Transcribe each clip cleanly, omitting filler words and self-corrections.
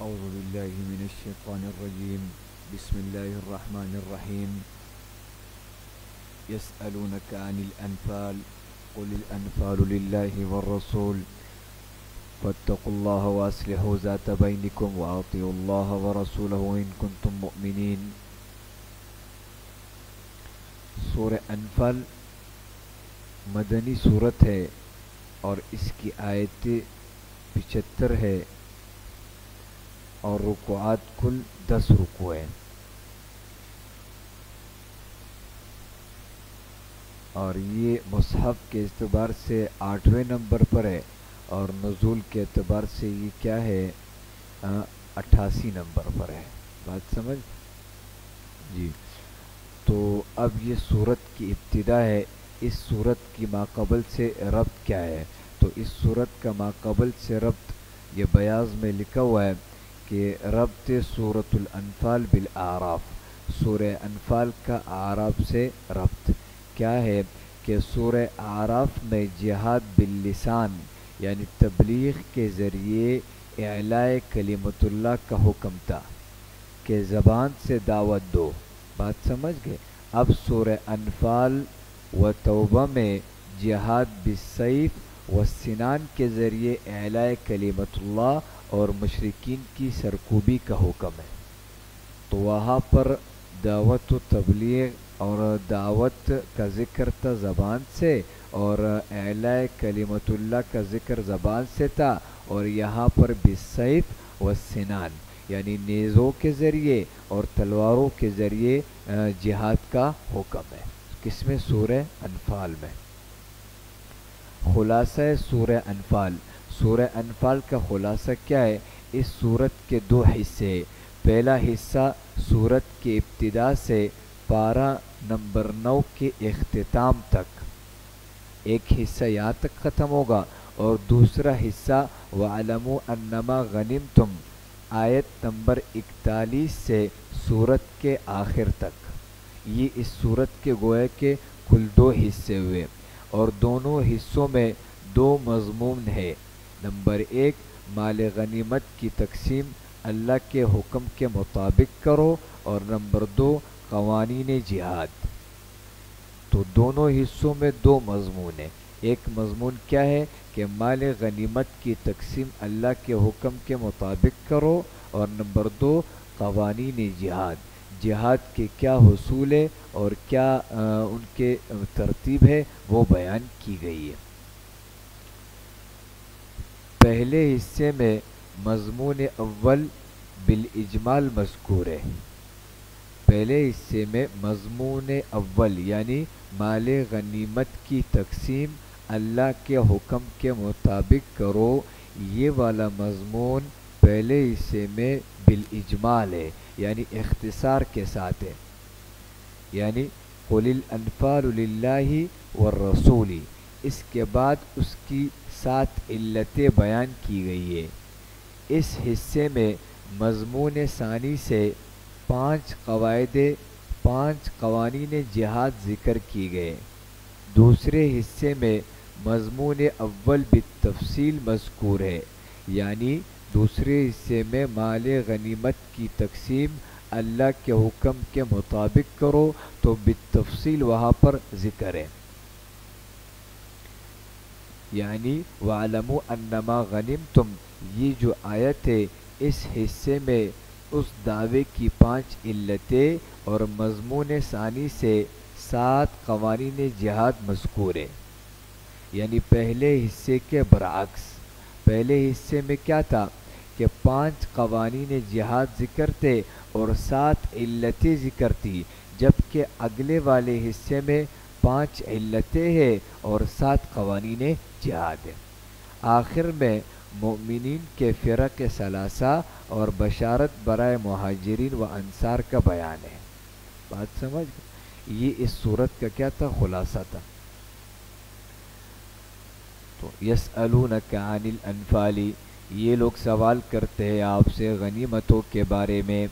أعوذ بالله من الشيطان الرجيم. بسم الله الرحمن الرحيم. يسألونك عن الأنفال قل الأنفال لله والرسول فاتقوا الله وأصلحوا ذات بينكم وأطيعوا الله ورسوله إن كنتم مؤمنين. سورہ انفال مدنی صورت ہے اور اس کی آیتیں 75 ہے اور رکوعات کل 10 رکوع ہیں، اور یہ مصحف کے اعتبار سے 8ویں نمبر پر ہے اور نزول کے اعتبار سے یہ کیا ہے 88 نمبر پر ہے. بات سمجھ جی. تو اب یہ صورت کی ابتدا ہے. اس صورت کی ماقبل سے ربط کیا ہے؟ تو اس صورت کا ماقبل سے ربط یہ بیاض میں لکھا ہوا ہے کہ ربط سورۃ الانفال بالاعراف، سورہ انفال کا اعراف سے ربط کیا ہے کہ سورہ اعراف میں جہاد باللسان یعنی تبلیغ کے ذریعے اعلاء کلمت اللہ کا حکم تھا کہ زبان سے دعوت دو. بات سمجھ گئے؟ اب سورہ انفال و توبہ میں جہاد بالسیف و سنان کے ذریعے اعلاء کلمت اللہ اور مشرکین کی سرکوبی کا حکم ہے. تو وہاں پر دعوت و تبلیغ اور دعوت کا ذکر تھا زبان سے اور اعلاء کلمت اللہ کا ذکر زبان سے تھا، اور یہاں پر بالسیف و سنان یعنی نیزوں کے ذریعے اور تلواروں کے ذریعے جہاد کا حکم ہے. کس میں؟ سورہ انفال میں. خلاصہ سورہ انفال. سورہ انفال کا خلاصہ کیا ہے؟ اس صورت کے 2 حصے. پہلا حصہ صورت کی ابتدا سے پارہ نمبر 9 کے اختتام تک، ایک حصہ یہاں تک ختم ہوگا، اور دوسرا حصہ وَعَلَمُوا أَنَّمَا غَنِمْتُمْ آیت نمبر 41 سے صورت کے آخر تک. یہ اس صورت کے گویا کے کل 2 حصے ہوئے، اور دونوں حصوں میں 2 مضمون ہے. نمبر 1 مال غنیمت کی تقسیم اللہ کے حکم کے مطابق کرو، اور نمبر 2 قوانین جہاد. تو دونوں حصوں میں 2 مضمون ہیں. ایک مضمون کیا ہے کہ مال غنیمت کی تقسیم اللہ کے حکم کے مطابق کرو، اور نمبر 2 قوانین جہاد، جہاد کے کیا حصول ہے اور کیا ان کے ترتیب ہے وہ بیان کی گئی ہے. پہلے حصے میں مضمون اول بالاجمال مذکور ہے. پہلے حصے میں مضمون اول یعنی مال غنیمت کی تقسیم اللہ کے حکم کے مطابق کرو، یہ والا مضمون پہلے حصے میں بالاجمال ہے یعنی اختصار کے ساتھ ہے. یعنی قل الانفال للہ والرسول، اس کے بعد اس کی 7 علتیں بیان کی گئی ہے. اس حصے میں مضمون ثانی سے 5 قوانین جہاد ذکر کی گئے. دوسرے حصے میں مضمون اول بالتفصیل مذکور ہے، یعنی دوسرے حصے میں مال غنیمت کی تقسیم اللہ کے حکم کے مطابق کرو تو بالتفصیل وہاں پر ذکر ہے. یعنی وَعَلَمُوا أَنَّمَا غَنِمْتُمْ، یہ جو آیت ہے اس حصے میں اس دعوے کی 5 علتیں اور مضمون ثانی سے 7 قوانین جہاد مذکور ہے. یعنی پہلے حصے کے برعکس، پہلے حصے میں کیا تھا کہ 5 قوانین جہاد ذکر تھے اور 7 علتیں ذکر تھی، جبکہ اگلے والے حصے میں 5 علتیں ہیں اور 7 قوانین جہاد ہیں. آخر میں مومنین کے فرق ثلاثہ اور بشارت برائے مہاجرین و انصار کا بیان ہے. بات سمجھ؟ یہ اس صورت کا کیا تھا؟ خلاصہ تھا. تو یسألونک عن الانفال، یہ لوگ سوال کرتے ہیں آپ سے غنیمتوں کے بارے میں.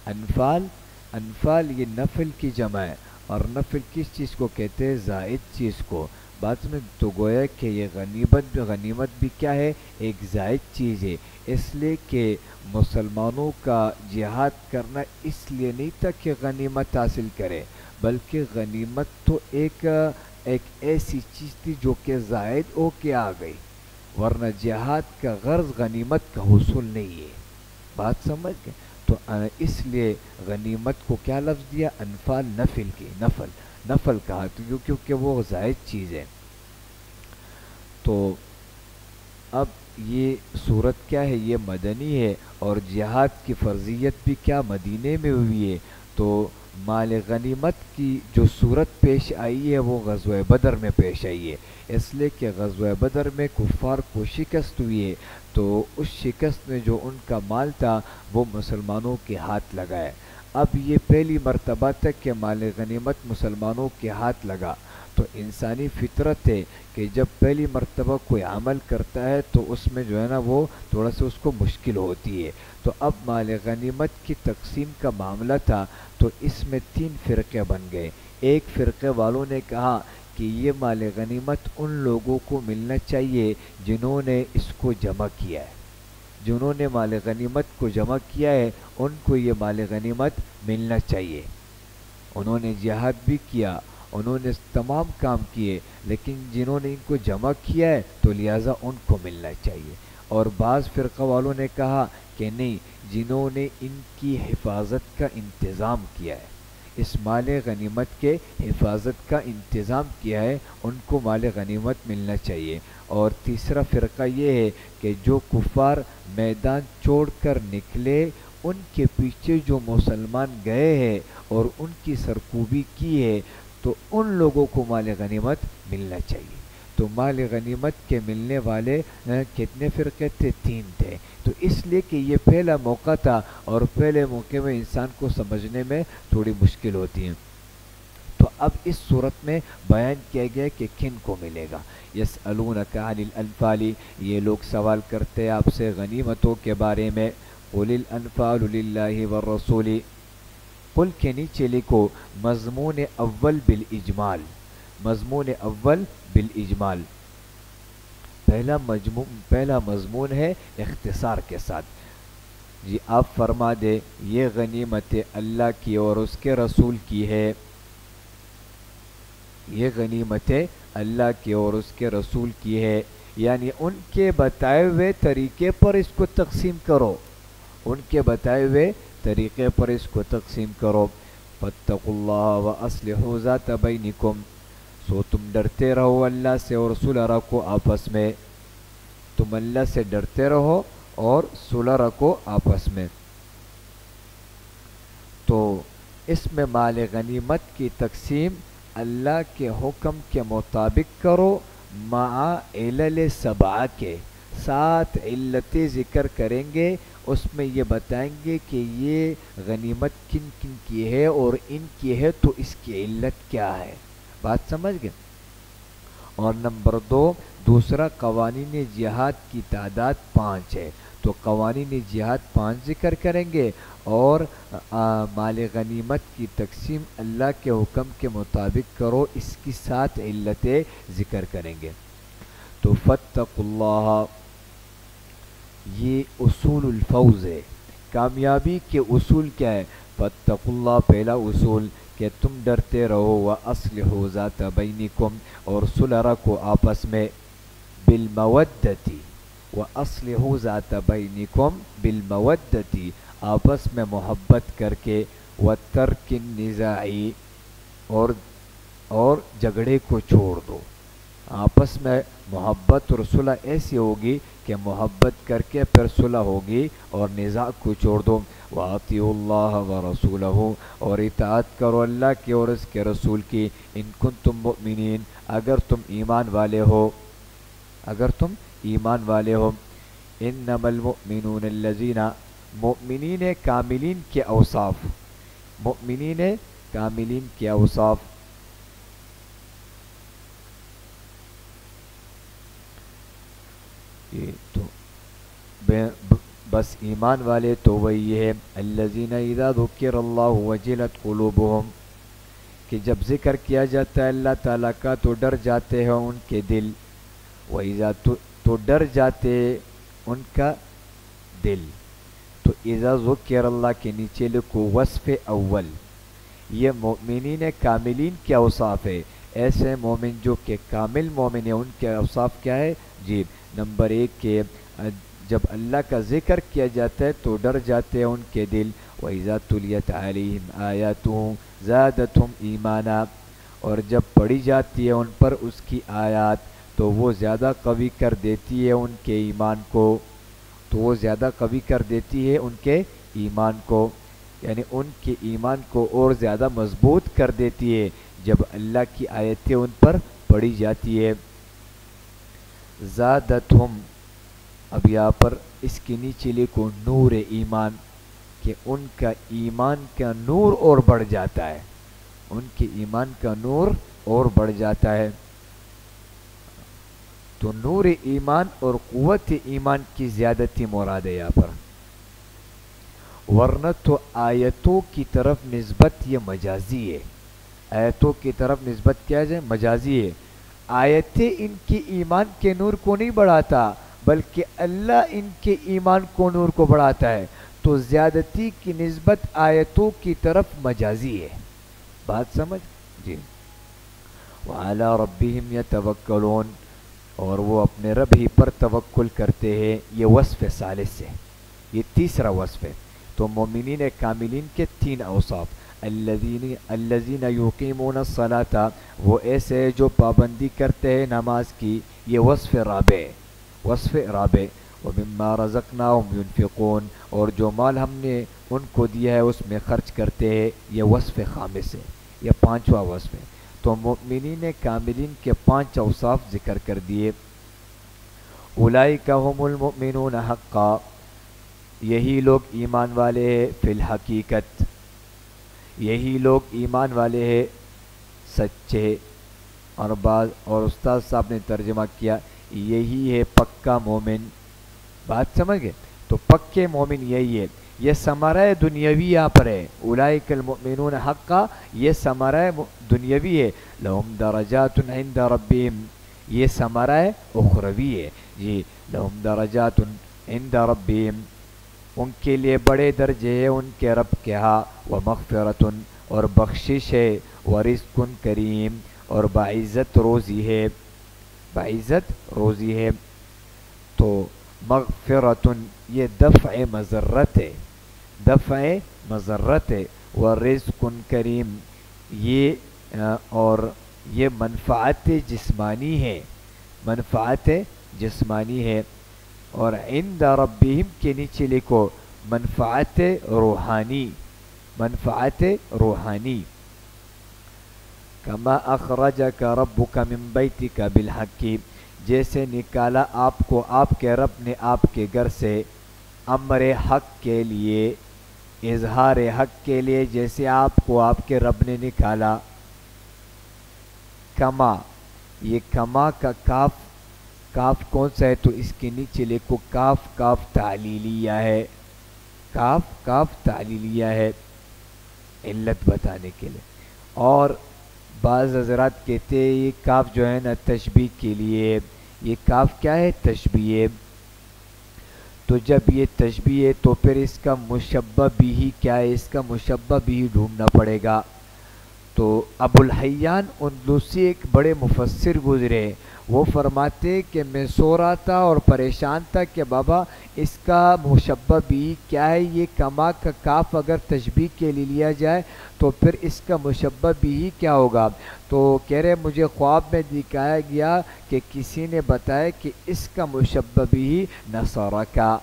انفال، انفال یہ نفل کی جمع ہے، اور نفل کس چیز کو کہتے ہیں؟ زائد چیز کو. بات میں تو گویا کہ یہ غنیمت بھی کیا ہے؟ ایک زائد چیز ہے. اس لیے کہ مسلمانوں کا جہاد کرنا اس لیے نہیں تھا کہ غنیمت حاصل کرے، بلکہ غنیمت تو ایک ایسی چیز تھی جو کہ زائد ہو کے آ گئی، ورنہ جہاد کا غرض غنیمت کا حصول نہیں ہے. بات سمجھ گئے؟ تو اس لیے غنیمت کو کیا لفظ دیا؟ انفال نفل کی، نفل کہا کیونکہ وہ زائد چیز ہے. تو اب یہ صورت کیا ہے؟ یہ مدنی ہے، اور جہاد کی فرضیت بھی کیا مدینے میں ہوئی ہے. تو مال غنیمت کی جو صورت پیش آئی ہے وہ غزوہ بدر میں پیش آئی ہے، اس لیے کہ غزوہ بدر میں کفار کو شکست ہوئی ہے. تو اس شکست میں جو ان کا مال تھا وہ مسلمانوں کے ہاتھ لگا ہے. اب یہ پہلی مرتبہ تک کہ مال غنیمت مسلمانوں کے ہاتھ لگا. تو انسانی فطرت ہے کہ جب پہلی مرتبہ کوئی عمل کرتا ہے تو اس میں جو ہے نا وہ تھوڑا سا اس کو مشکل ہوتی ہے. تو اب مال غنیمت کی تقسیم کا معاملہ تھا، تو اس میں 3 فرقے بن گئے. ایک فرقے والوں نے کہا کہ یہ مال غنیمت ان لوگوں کو ملنا چاہیے جنہوں نے اس کو جمع کیا ہے، جنہوں نے مال غنیمت کو جمع کیا ہے ان کو یہ مال غنیمت ملنا چاہیے. انہوں نے جہاد بھی کیا، انہوں نے تمام کام کیے، لیکن جنہوں نے ان کو جمع کیا ہے تو لہٰذا ان کو ملنا چاہیے. اور بعض فرقہ والوں نے کہا کہ نہیں، جنہوں نے ان کی حفاظت کا انتظام کیا ہے، اس مال غنیمت کے حفاظت کا انتظام کیا ہے، ان کو مال غنیمت ملنا چاہیے. اور تیسرا فرقہ یہ ہے کہ جو کفار میدان چھوڑ کر نکلے ان کے پیچھے جو مسلمان گئے ہیں اور ان کی سرکوبی کی ہے تو ان لوگوں کو مال غنیمت ملنا چاہیے. تو مال غنیمت کے ملنے والے کتنے فرقے تھے؟ 3 تھے. تو اس لیے کہ یہ پہلا موقع تھا، اور پہلے موقع میں انسان کو سمجھنے میں تھوڑی مشکل ہوتی ہے. تو اب اس صورت میں بیان کیا گیا کہ کن کو ملے گا. یسألونک عن الانفال، یہ لوگ سوال کرتے آپ سے غنیمتوں کے بارے میں. قل الانفال للہ والرسول، قل کے نیچے لکھو مضمون اول بالاجمال، مضمون اول بالاجمال. پہلا مضمون ہے اختصار کے ساتھ. جی آپ فرما دے یہ غنیمت اللہ کی اور اس کے رسول کی ہے، یہ غنیمت اللہ کی اور اس کے رسول کی ہے، یعنی ان کے بتائے ہوئے طریقے پر اس کو تقسیم کرو، ان کے بتائے ہوئے طریقے پر اس کو تقسیم کرو. فاتقوا اللہ واصلحوا ذات بینکم، سو تم ڈرتے رہو اللہ سے اور صلح رکھو آپس میں. تم اللہ سے ڈرتے رہو اور صلح رکھو آپس میں. تو اس میں مال غنیمت کی تقسیم اللہ کے حکم کے مطابق کرو، مع علل 7 کے 7 علتیں ذکر کریں گے. اس میں یہ بتائیں گے کہ یہ غنیمت کن کن کی ہے اور ان کی ہے تو اس کی علت کیا ہے. بات سمجھ گئے؟ اور نمبر 2 دوسرا قوانین جہاد کی تعداد 5 ہے، تو قوانین جہاد 5 ذکر کریں گے، اور مال غنیمت کی تقسیم اللہ کے حکم کے مطابق کرو، اس کی 7 علتیں ذکر کریں گے. تو فاتقوا اللہ، یہ اصول الفوز ہے. کامیابی کے اصول کیا ہے؟ فاتقوا اللہ پہلا اصول کہ تم ڈرتے رہو، واصلحوا ذات بینکم اور صلح رکھو آپس میں، بالمودتی، واصلحوا ذات بینکم بالمودتی آپس میں محبت کر کے، وترک النزاعی اور جھگڑے کو چھوڑ دو. آپس میں محبت اور صلح ایسی ہوگی کہ محبت کر کے پھر صلح ہوگی، اور نزاع کو چھوڑ دو. وَأَطِيعُوا اللَّهَ وَرَسُولَهُ اور اطاعت کرو اللہ کی اور اس کے رسول کی. ان کنتم مؤمنین اگر تم ایمان والے ہو، اگر تم ایمان والے ہو. انما المؤمنون الذین، مؤمنین کاملین کے اوصاف، مؤمنین کاملین کے اوصاف. یہ تو بس ایمان والے تو وہی ہے الذین اذا ذکر اللہ وجلت قلوبہم، کہ جب ذکر کیا جاتا ہے اللہ تعالیٰ کا تو ڈر جاتے ہیں ان کے دل، وَإِذَا تو ڈر جاتے ان کا دل۔ تو اذا ذکر اللہ کے نیچے لکھو وصف اول، یہ مومنین کاملین کے اوصاف ہے، ایسے مومن جو کہ کامل مومن ہیں ان کے اوصاف کیا ہے جی؟ نمبر 1 کہ جب اللہ کا ذکر کیا جاتا ہے تو ڈر جاتے ہیں ان کے دل، وَإِذَا تُلِيَتْ عَلَيْهِمْ آيَاتُهُ زَادَتْهُمْ ایمانا، اور جب پڑھی جاتی ہے ان پر اس کی آیات تو وہ زیادہ قوی کر دیتی ہے ان کے ایمان کو، تو وہ زیادہ قوی کر دیتی ہے ان کے ایمان کو، یعنی ان کے ایمان کو اور زیادہ مضبوط کر دیتی ہے جب اللہ کی آیتیں ان پر پڑھی جاتی ہے۔ زادتہم، اب یہاں پر اس کے نیچے لکھو نور ایمان، کہ ان کا ایمان کا نور اور بڑھ جاتا ہے، ان کے ایمان کا نور اور بڑھ جاتا ہے۔ تو نور ایمان اور قوت ایمان کی زیادتی مراد ہے یہاں پر، ورنہ تو آیتوں کی طرف نسبت یہ مجازی ہے، آیتوں کی طرف نسبت کیا جائے مجازی ہے۔ آیتیں ان کے ایمان کے نور کو نہیں بڑھاتا بلکہ اللہ ان کے ایمان کو نور کو بڑھاتا ہے، تو زیادتی کی نسبت آیتوں کی طرف مجازی ہے، بات سمجھ جی۔ وَعَلَىٰ رَبِّهِمْ يَتَوَكَّلُونَ، اور وہ اپنے رب ہی پر توکل کرتے ہیں، یہ وصف ثالث ہے، یہ تیسرا وصف ہے۔ تو مومنین کاملین کے 3 اوصاف، الذین یقیمون الصلاۃ، وہ ایسے جو پابندی کرتے ہیں نماز کی، یہ وصف رابع، وصف رابع۔ وَمِمَّا رَزَقْنَاهُمْ يُنْفِقُونَ، اور جو مال ہم نے ان کو دیا ہے اس میں خرچ کرتے ہیں، یہ وصف خامس ہے، یہ 5واں وصف ہے۔ تو مومنین کاملین کے 5 اوصاف ذکر کر دیے۔ اولئک هم المؤمنون حقا، یہی لوگ ایمان والے ہیں فی الحقیقت، یہی لوگ ایمان والے ہیں سچے، اور استاد صاحب نے ترجمہ کیا یہی ہے پکا مومن، بات سمجھ گئے؟ تو پکے مومن یہی ہے، یہ ثمرہ دنیاوی یہاں پر ہے، اولئک المؤمنون حقا، یہ ثمرہ دنیاوی ہے، لہم درجات عند ربہم، یہ ثمرہ اخروی ہے جی، لہم درجات عند ربہم، ان کے لیے بڑے درجے ہیں ان کے رب کے ہاں، ومغفرۃ، اور بخشش ہے، ورزق کریم، اور باعزت روزی ہے، باعزت روزی ہے۔ تو مغفرۃ یہ دفع مضرت ہے، دفع مضرت ہے، ورزق کریم یہ اور یہ منفعت جسمانی ہے، منفعت جسمانی ہے، اور عند ربہم کے نیچے لکھو منفعت روحانی، منفعت روحانی۔ کما اخرجک ربک من بیتک بالحق، جیسے نکالا آپ کو آپ کے رب نے آپ کے گھر سے، امر حق کے لیے، اظہار حق کے لیے، جیسے آپ کو آپ کے رب نے نکالا۔ کما، یہ کما کا کاف، کاف کون سا ہے؟ تو اس کے نیچے لکھو کاف، کاف تعلیلیہ ہے، کاف کاف تعلیلیہ ہے، علت بتانے کے لیے۔ اور بعض حضرات کہتے ہیں یہ کاف جو ہے نا تشبیہ کے لیے، یہ کاف کیا ہے؟ تشبیہ ہے۔ تو جب یہ تشبیہ ہے تو پھر اس کا مشبہ بھی کیا ہے؟ اس کا مشبہ بھی ڈھونڈنا پڑے گا۔ تو ابو الحیان اندلسی ایک بڑے مفسر گزرے، وہ فرماتے کہ میں سو رہا تھا اور پریشان تھا کہ بابا اس کا مشبہ بھی کیا ہے؟ یہ کما کا کاف اگر تشبیہ کے لیے لیا جائے تو پھر اس کا مشبہ بھی کیا ہوگا؟ تو کہہ رہے مجھے خواب میں دکھایا گیا کہ کسی نے بتایا کہ اس کا مشبہ بھی نصرکا،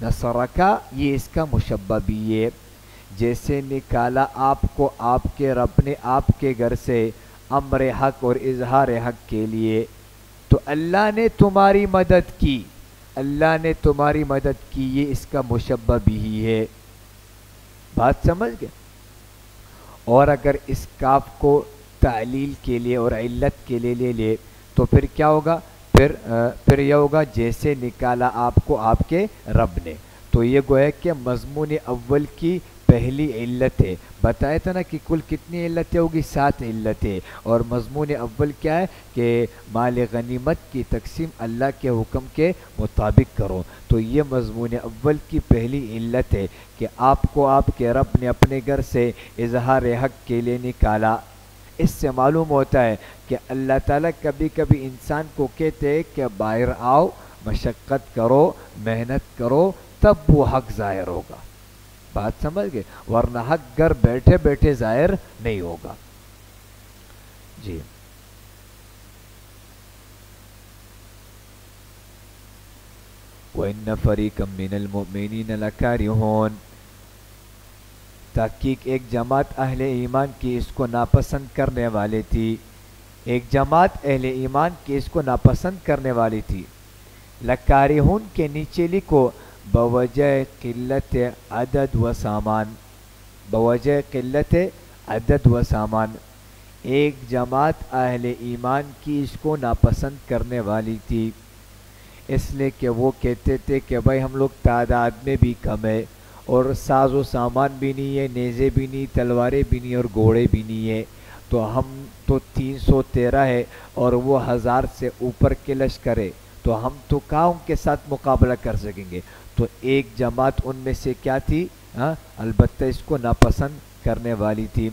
نصرکا یہ اس کا مشبہ بھی ہے، جیسے نکالا آپ کو آپ کے رب نے آپ کے گھر سے امر حق اور اظہار حق کے لیے، تو اللہ نے تمہاری مدد کی، اللہ نے تمہاری مدد کی، یہ اس کا مشبہ بھی ہے، بات سمجھ گئے؟ اور اگر اس کاف کو تعلیل کے لیے اور علت کے لیے لے لے تو پھر کیا ہوگا؟ پھر یہ ہوگا جیسے نکالا آپ کو آپ کے رب نے۔ تو یہ گویا کہ مضمون اول کی پہلی علت ہے. بتایا تھا نا کہ کل کتنی علتیں ہوگی؟ 7 علتیں. اور مضمون اول کیا ہے کہ مال غنیمت کی تقسیم اللہ کے حکم کے مطابق کرو. تو یہ مضمون اول کی پہلی علت ہے کہ آپ کو آپ کے رب نے اپنے گھر سے اظہار حق کے لیے نکالا. اس سے معلوم ہوتا ہے کہ اللہ تعالیٰ کبھی کبھی انسان کو کہتے ہیں کہ باہر آؤ، مشقت کرو، محنت کرو، تب وہ حق ظاہر ہوگا. بات سمجھ گئے؟ ورنہ حق گھر بیٹھے بیٹھے ظاہر نہیں ہوگا. جی وَإِنَّ فَرِيقًا مِّنَ الْمُؤْمِنِينَ لَكَارِهُونَ. تحقیق ایک جماعت اہل ایمان کی اس کو ناپسند کرنے والی تھی. ایک جماعت اہل ایمان کی اس کو ناپسند کرنے والی تھی. لکارہون کے نیچے لکھو بوجہ قلت عدد و سامان. بوجہ قلت عدد و سامان. ایک جماعت اہل ایمان کی اس کو ناپسند کرنے والی تھی، اس لیے کہ وہ کہتے تھے کہ بھائی ہم لوگ تعداد میں بھی کم ہے اور ساز و سامان بھی نہیں ہے، نیزے بھی نہیں، تلواریں بھی نہیں اور گھوڑے بھی نہیں ہے. تو ہم تو 313 ہے اور وہ 1000 سے اوپر کے لشکر ہے، تو ہم تو کہاں ان کے ساتھ مقابلہ کر سکیں گے. تو ایک جماعت ان میں سے کیا تھی؟ البتہ اس کو ناپسند کرنے والی تھی.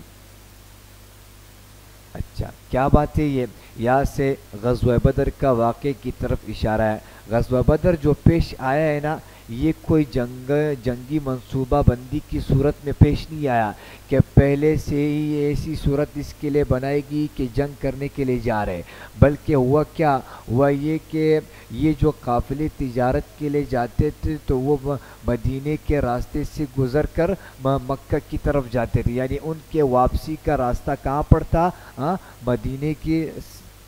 اچھا کیا بات ہے یہ؟ یہاں سے غزوہ بدر کا واقعے کی طرف اشارہ ہے. غزوہ بدر جو پیش آیا ہے نا، یہ کوئی جنگی منصوبہ بندی کی صورت میں پیش نہیں آیا کہ پہلے سے ہی ایسی صورت اس کے لیے بنائے گی کہ جنگ کرنے کے لیے جا رہے. بلکہ ہوا کیا؟ ہوا یہ کہ یہ جو قافلے تجارت کے لیے جاتے تھے تو وہ مدینے کے راستے سے گزر کر مکہ کی طرف جاتے تھے. یعنی ان کے واپسی کا راستہ کہاں پڑتا؟ مدینے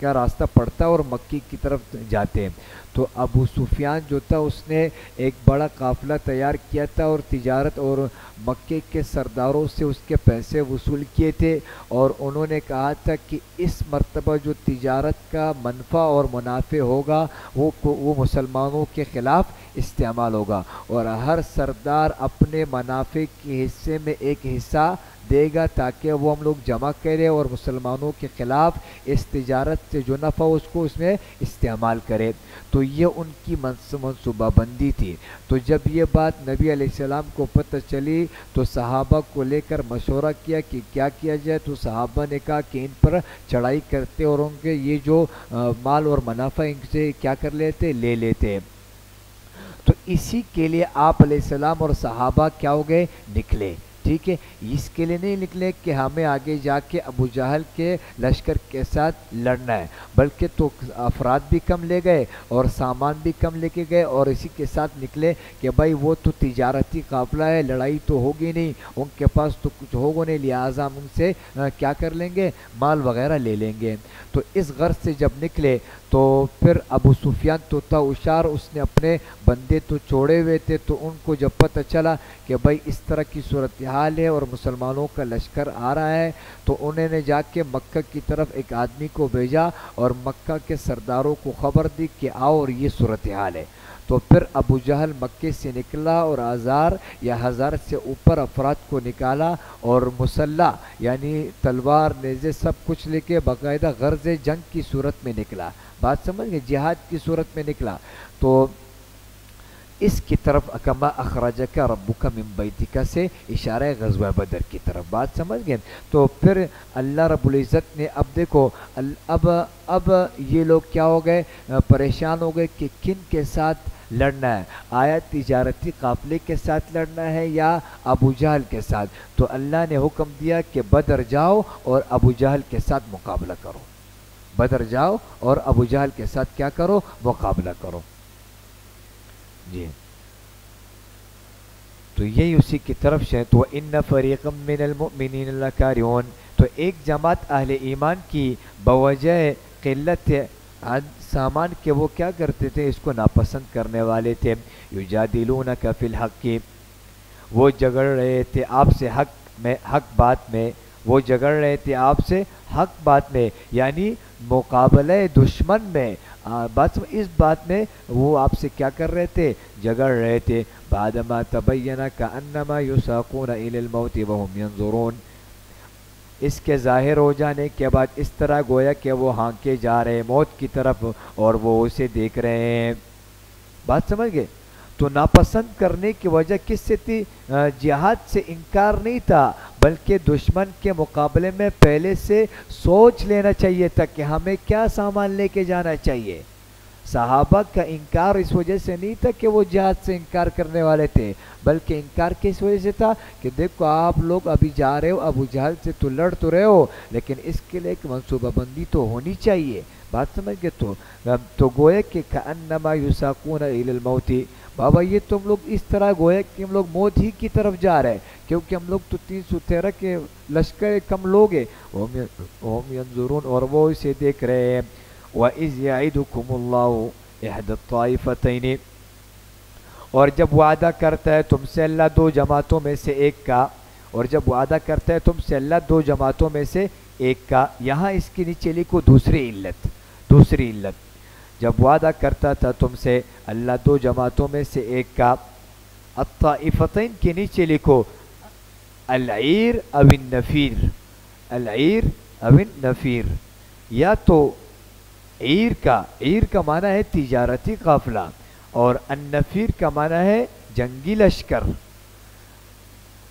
کا راستہ پڑتا اور مکی کی طرف جاتے. تو ابو سفیان جو تھا اس نے ایک بڑا قافلہ تیار کیا تھا اور تجارت اور مکے کے سرداروں سے اس کے پیسے وصول کیے تھے، اور انہوں نے کہا تھا کہ اس مرتبہ جو تجارت کا منفع اور منافع ہوگا وہ مسلمانوں کے خلاف استعمال ہوگا، اور ہر سردار اپنے منافع کے حصے میں ایک حصہ دے گا تاکہ وہ ہم لوگ جمع کرے اور مسلمانوں کے خلاف اس تجارت سے جو نفع اس کو اس میں استعمال کرے. تو یہ ان کی منصوبہ بندی تھی. تو جب یہ بات نبی علیہ السلام کو پتہ چلی تو صحابہ کو لے کر مشورہ کیا کہ کیا کیا جائے. تو صحابہ نے کہا کہ ان پر چڑھائی کرتے اور ان کے یہ جو مال اور منافع ان سے کیا کر لیتے، لے لیتے. تو اسی کے لیے آپ علیہ السلام اور صحابہ کیا ہو گئے؟ نکلے. ٹھیک ہے، اس کے لیے نہیں نکلے کہ ہمیں آگے جا کے ابو جہل کے لشکر کے ساتھ لڑنا ہے، بلکہ تو افراد بھی کم لے گئے اور سامان بھی کم لے کے گئے، اور اسی کے ساتھ نکلے کہ بھائی وہ تو تجارتی قافلہ ہے، لڑائی تو ہوگی نہیں، ان کے پاس تو کچھ ہوگا نہیں، لہٰذا ہم ان سے کیا کر لیں گے؟ مال وغیرہ لے لیں گے. تو اس غرض سے جب نکلے تو پھر ابو سفیان تو تھا ہوشیار، اس نے اپنے بندے تو چھوڑے ہوئے تھے. تو ان کو جب پتہ چلا کہ بھائی اس طرح کی صورتحال ہے اور مسلمانوں کا لشکر آ رہا ہے، تو انہوں نے جا کے مکہ کی طرف ایک آدمی کو بھیجا اور مکہ کے سرداروں کو خبر دی کہ آؤ اور یہ صورتحال ہے. تو پھر ابو جہل مکے سے نکلا اور 1000 سے اوپر افراد کو نکالا اور مسلح یعنی تلوار، نیزے سب کچھ لے کے باقاعدہ غرض جنگ کی صورت میں نکلا. بات سمجھ گئے؟ جہاد کی صورت میں نکلا. تو اس کی طرف کما اخرجک ربک من بیتک سے اشارہ غزوہ بدر کی طرف. بات سمجھ گئے؟ تو پھر اللہ رب العزت نے اب دیکھو اب یہ لوگ کیا ہو گئے؟ پریشان ہو گئے کہ کن کے ساتھ لڑنا ہے. آیا تجارتی قافلے کے ساتھ لڑنا ہے یا ابو جہل کے ساتھ؟ تو اللہ نے حکم دیا کہ بدر جاؤ اور ابو جہل کے ساتھ مقابلہ کرو. بدر جاؤ اور ابو جہل کے ساتھ کیا کرو؟ مقابلہ کرو. جی تو یہی اسی کی طرف سے. تو ان فریقا من المؤمنین لکارہون. تو ایک جماعت اہل ایمان کی بوجہ قلت سامان کے وہ کیا کرتے تھے؟ اس کو ناپسند کرنے والے تھے. یجادلونک فی الحق، وہ جگڑ رہے تھے آپ سے حق بات میں. وہ جگڑ رہے تھے آپ سے حق بات میں، یعنی مقابلہ دشمن میں. بس اس بات میں وہ آپ سے کیا کر رہے تھے؟ جگڑ رہے تھے. بعدما تبین کأنما یساقون الی الموت وهم ینظرون، اس کے ظاہر ہو جانے کے بعد اس طرح گویا کہ وہ ہانکے جا رہے موت کی طرف اور وہ اسے دیکھ رہے ہیں۔ بات سمجھ گئے؟ تو ناپسند کرنے کی وجہ کس سے تھی؟ جہاد سے انکار نہیں تھا، بلکہ دشمن کے مقابلے میں پہلے سے سوچ لینا چاہیے تھا کہ ہمیں کیا سامان لے کے جانا چاہیے۔ صحابہ کا انکار اس وجہ سے نہیں تھا کہ وہ جہاد سے انکار کرنے والے تھے، بلکہ انکار کس وجہ سے تھا کہ دیکھو آپ لوگ ابھی جا رہے ہو، ابو جہل سے تو لڑ تو رہے ہو، لیکن اس کے لیے ایک منصوبہ بندی تو ہونی چاہیے۔ بات سمجھ گئے؟ تو گویا کہ کأنما یساقون الی الموت، بابا یہ تم لوگ اس طرح گویا کہ ہم لوگ موت ہی کی طرف جا رہے ہیں، کیونکہ ہم لوگ تو 313 کے لشکر کم لوگ ہیں۔ وَهُمْ يَنْظُرُونَ، اور وہ اسے دیکھ رہے ہیں۔ وَإِذْ يَعِدُكُمُ اللَّهُ إِحْدَى الطَّائِفَتَيْنِ، اور جب وعدہ کرتا ہے تم سے اللہ دو جماعتوں میں سے ایک کا، اور جب وعدہ کرتا ہے تم سے اللہ دو جماعتوں میں سے ایک کا، یہاں اس کے نیچے لکھو دوسری علت، دوسری علت، جب وعدہ کرتا تھا تم سے اللہ دو جماعتوں میں سے ایک کا، الطائفتین کے نیچے لکھو العیر او النفیر، العیر او النفیر، یا تو عیر کا معنی ہے تجارتی قافلہ، اور النفیر کا معنی ہے جنگی لشکر۔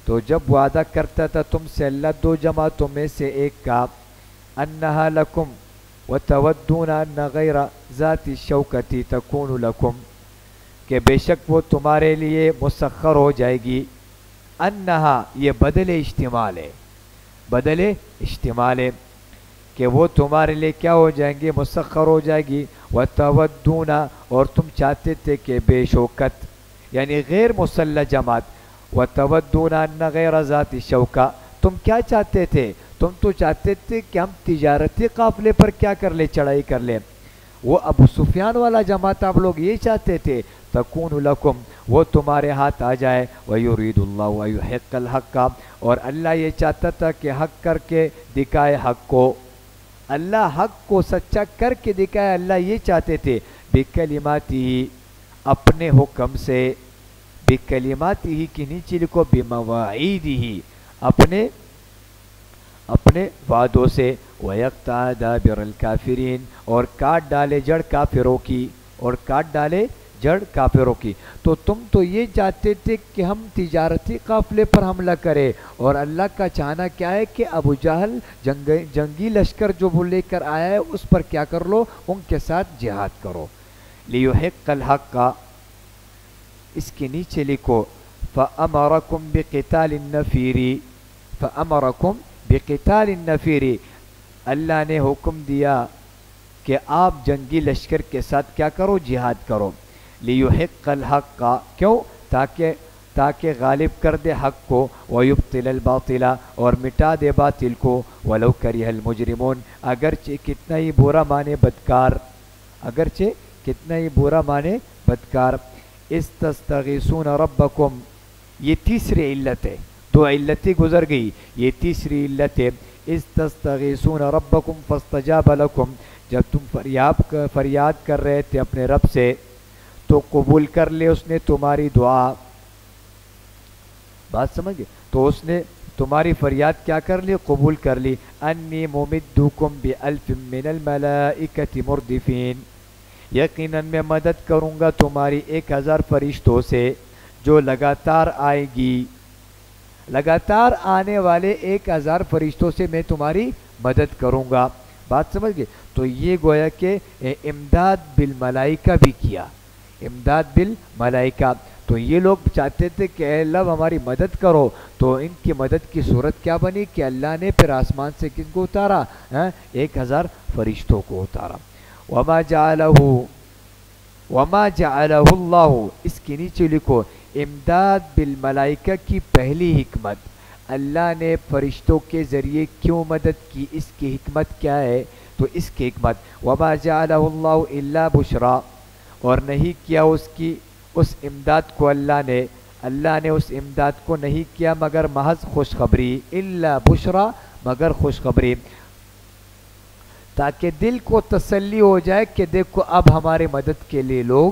تو جب وعدہ کرتا تھا تم سے اللہ دو جماعتوں میں سے ایک کا، انہا لکم وتودون ان غیر ذات الشوکتی تکون لکم، کہ بے شک وہ تمہارے لیے مسخر ہو جائے گی، انہا یہ بدل اشتمال ہے، بدل اشتمال ہے کہ وہ تمہارے لیے کیا ہو جائیں گے؟ مسخر ہو جائے گی۔ وتودون، اور تم چاہتے تھے کہ بے شوکت یعنی غیر مسلح جماعت، وتودون ان غیر ذات الشوکہ، تم کیا چاہتے تھے؟ تم تو چاہتے تھے کہ ہم تجارتی قافلے پر کیا کر لیں؟ چڑھائی کر لیں۔ وہ ابو سفیان والا جماعت آپ لوگ یہ چاہتے تھے، تکون لکم، وہ تمہارے ہاتھ آ جائے، وَيُرِيدُ اللَّهُ أَن يُحِقَّ الْحَقَّ، اور اللہ یہ چاہتا تھا کہ حق کر کے دکھائے حق کو، اللہ حق کو سچا کر کے دکھائے، اللہ یہ چاہتے تھے، بِكَلِمَاتِهِ، اپنے حکم سے، بِكَلِمَاتِهِ کی نیچے لکھو بِمَوَاعِيدِهِ، اپنے وعدوں سے، وَيَقْطَعَ دَابِرَ الْكَافِرِينَ، اور کاٹ ڈالے جڑ کافروں کی، اور کاٹ ڈالے جڑ کافروں کی۔ تو تم تو یہ چاہتے تھے کہ ہم تجارتی قافلے پر حملہ کریں، اور اللہ کا چاہنا کیا ہے کہ ابو جہل جنگی لشکر جو وہ لے کر آیا ہے اس پر کیا کر لو؟ ان کے ساتھ جہاد کرو۔ لِيُحِقَّ الْحَقَّ، اس کے نیچے لکھو فَأَمَرَكُمْ بِقِتَالِ النَّفِيرِ، فَأَمَرَكُمْ بِقِتَالِ النَّفِيرِ، اللہ نے حکم دیا کہ آپ جنگی لشکر کے ساتھ کیا کرو؟ جہاد کرو۔ لِيُحِقَّ الْحَقَّ، کیوں؟ تاکہ غالب کر دے حق کو، وَيُبْطِلَ الْبَاطِلَ، اور مٹا دے باطل کو، وَلَوْ كَرِهَ الْمُجْرِمُونَ، اگرچہ کتنا ہی برا مانے بدکار، اگرچہ کتنا ہی برا مانے بدکار۔ استستغیثون ربکم، یہ تیسری علت ہے، دو علتیں گزر گئی، یہ تیسری علت ہے۔ استستغیثون ربکم فاستجاب لکم، جب تم فریاد کر رہے تھے اپنے رب سے تو قبول کر لے اس نے تمہاری دعا۔ بات سمجھ گئے؟ تو اس نے تمہاری فریاد کیا کر لی؟ قبول کر لی۔ انی ممدکم بألف من الملائکۃ مردفین، یقیناً میں مدد کروں گا تمہاری 1000 فرشتوں سے جو لگاتار آئے گی، لگاتار آنے والے 1000 فرشتوں سے میں تمہاری مدد کروں گا۔ بات سمجھ گئے؟ تو یہ گویا کہ امداد بالملائکہ بھی کیا، امداد بالملائکہ۔ تو یہ لوگ چاہتے تھے کہ اے اللہ ہماری مدد کرو، تو ان کی مدد کی صورت کیا بنی کہ اللہ نے پھر آسمان سے کن کو اتارا؟ 1000 فرشتوں کو اتارا۔ وما جعلہ اللہ، اس کے نیچے لکھو امداد بالملائکہ کی پہلی حکمت، اللہ نے فرشتوں کے ذریعے کیوں مدد کی، اس کی حکمت کیا ہے؟ تو اس کی حکمت وما جعلہ اللہ الا بشرا، اور نہیں کیا اس امداد کو اللہ نے اس امداد کو نہیں کیا مگر محض خوشخبری، الا بشرا، مگر خوشخبری، تاکہ دل کو تسلی ہو جائے کہ دیکھو اب ہمارے مدد کے لیے لوگ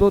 2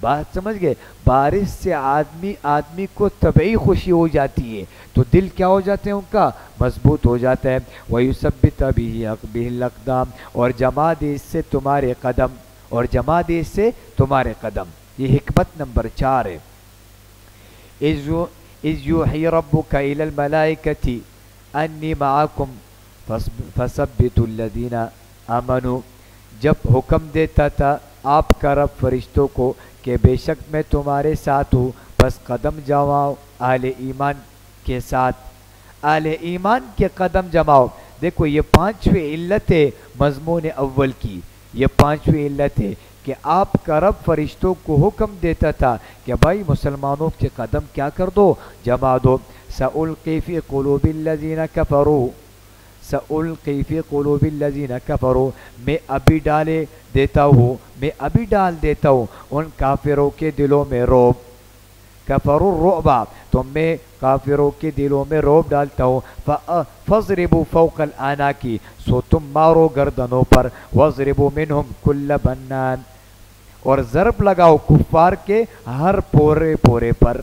بات سمجھ گئے؟ بارش سے آدمی کو طبعی خوشی ہو جاتی ہے، تو دل کیا ہو جاتے ہیں ان کا؟ مضبوط ہو جاتا ہے۔ وَيُثَبِّتَ بِهِ الْأَقْدَامَ، اور جما دے اس سے تمہارے قدم، اور جما دے اس سے تمہارے قدم۔ یہ حکمت نمبر 4 ہے۔ اِذْ يُوحِي رَبُّكَ إِلَى الْمَلَائِكَةِ أَنِّي مَعَكُمْ فَثَبِّتُوا الَّذِينَ آمَنُوا، جب حکم دیتا تھا آپ کا رب فرشتوں کو کہ بے شک میں تمہارے ساتھ ہوں، بس قدم جماؤ اہل ایمان کے ساتھ، اہل ایمان کے قدم جماؤ۔ دیکھو یہ 5ویں علت ہے مضمون اول کی، یہ 5ویں علت ہے کہ آپ کا رب فرشتوں کو حکم دیتا تھا کہ بھائی مسلمانوں کے قدم کیا کر دو؟ جما دو۔ سألقی فی قلوب الذین کفروا، سألقی فی قلوب الذین کفروا، میں ابھی ڈال دیتا ہوں ان کافروں کے دلوں میں رعب، کفروا الرعب، تو میں کافروں کے دلوں میں رعب ڈالتا ہوں۔ فَاضْرِبُوا فَوْقَ الْأَعْنَاقِ، سو تم مارو گردنوں پر، وَاضْرِبُوا مِنْهُمْ كُلَّ بَنَّانٍ، اور ضرب لگاؤ کفار کے ہر پورے پر،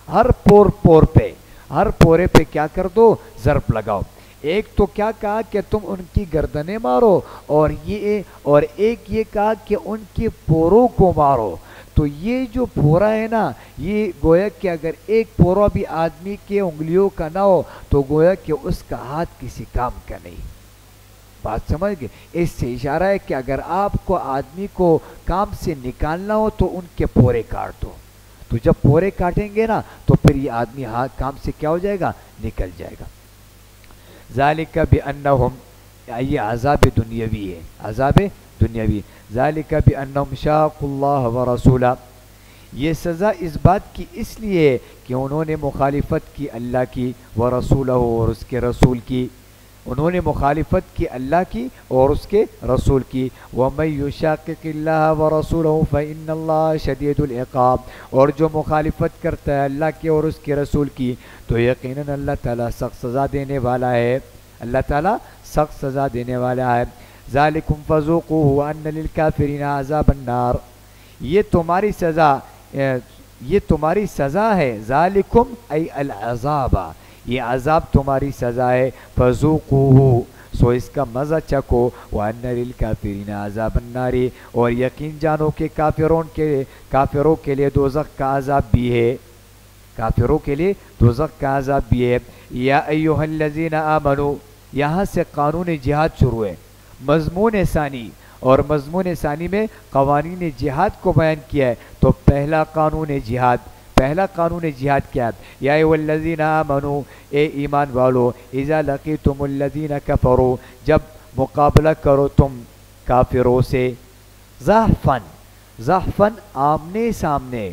ہر پورے پہ کیا کر دو؟ ضرب لگاؤ۔ ایک تو کیا کہا کہ تم ان کی گردنیں مارو، اور ایک یہ کہا کہ ان کے پوروں کو مارو۔ تو یہ جو پورا ہے نا، یہ گویا کہ اگر ایک پورا بھی آدمی کے انگلیوں کا نہ ہو تو گویا کہ اس کا ہاتھ کسی کام کا نہیں۔ بات سمجھ گئے؟ اس سے اشارہ ہے کہ اگر آپ کو آدمی کو کام سے نکالنا ہو تو ان کے پورے کاٹ دو، تو جب پورے کاٹیں گے نا تو پھر یہ آدمی ہاتھ کام سے کیا ہو جائے گا؟ نکل جائے گا۔ ذالک بانہم، یہ عذاب دنیاوی ہے، عذاب دنیاوی۔ ذالک بانہم شاقوا اللہ ورسولہ، یہ سزا اس بات کی اس لیے کہ انہوں نے مخالفت کی اللہ کی، ورسولہ، اور اس کے رسول کی، انہوں نے مخالفت کی اللہ کی اور اس کے رسول کی۔ وَمَن يُشَاقِقِ اللَّهَ وَرَسُولَهُ فَإِنَّ اللَّهَ شَدِيدُ الْعِقَابِ، اور جو مخالفت کرتا ہے اللہ کے اور اس کے رسول کی تو یقیناً اللہ تعالیٰ سخت سزا دینے والا ہے، اللہ تعالیٰ سخت سزا دینے والا ہے۔ ذَلِكُمْ فَذُوقُوهُ وَأَنَّ لِلْكَافِرِينَ عَذَابَ النَّارِ، یہ تمہاری سزا ہے۔ ذَلِكُمْ ای العذاب، یہ عذاب تمہاری سزا ہے۔ فَذُوقُوهُ، سو اس کا مزہ چکو۔ وَأَنَّ لِلْكَافِرِينَ عَذَابَ النَّارِ، اور یقین جانو کہ کافروں کے لیے دوزخ کا عذاب بھی ہے، کافروں کے لیے دوزخ کا عذاب بھی ہے۔ یا ایھا الذین آمنوا، یہاں سے قانون جہاد شروع ہے، مضمون ثانی، اور مضمون ثانی میں قوانین جہاد کو بیان کیا ہے۔ تو پہلا قانون جہاد کیا ہے؟ یا ایھا الذین آمنوا، اے ایمان والو، اذا لقیتم الذین کفروا، جب مقابلہ کرو تم کافروں سے، زحفاً آمنے سامنے،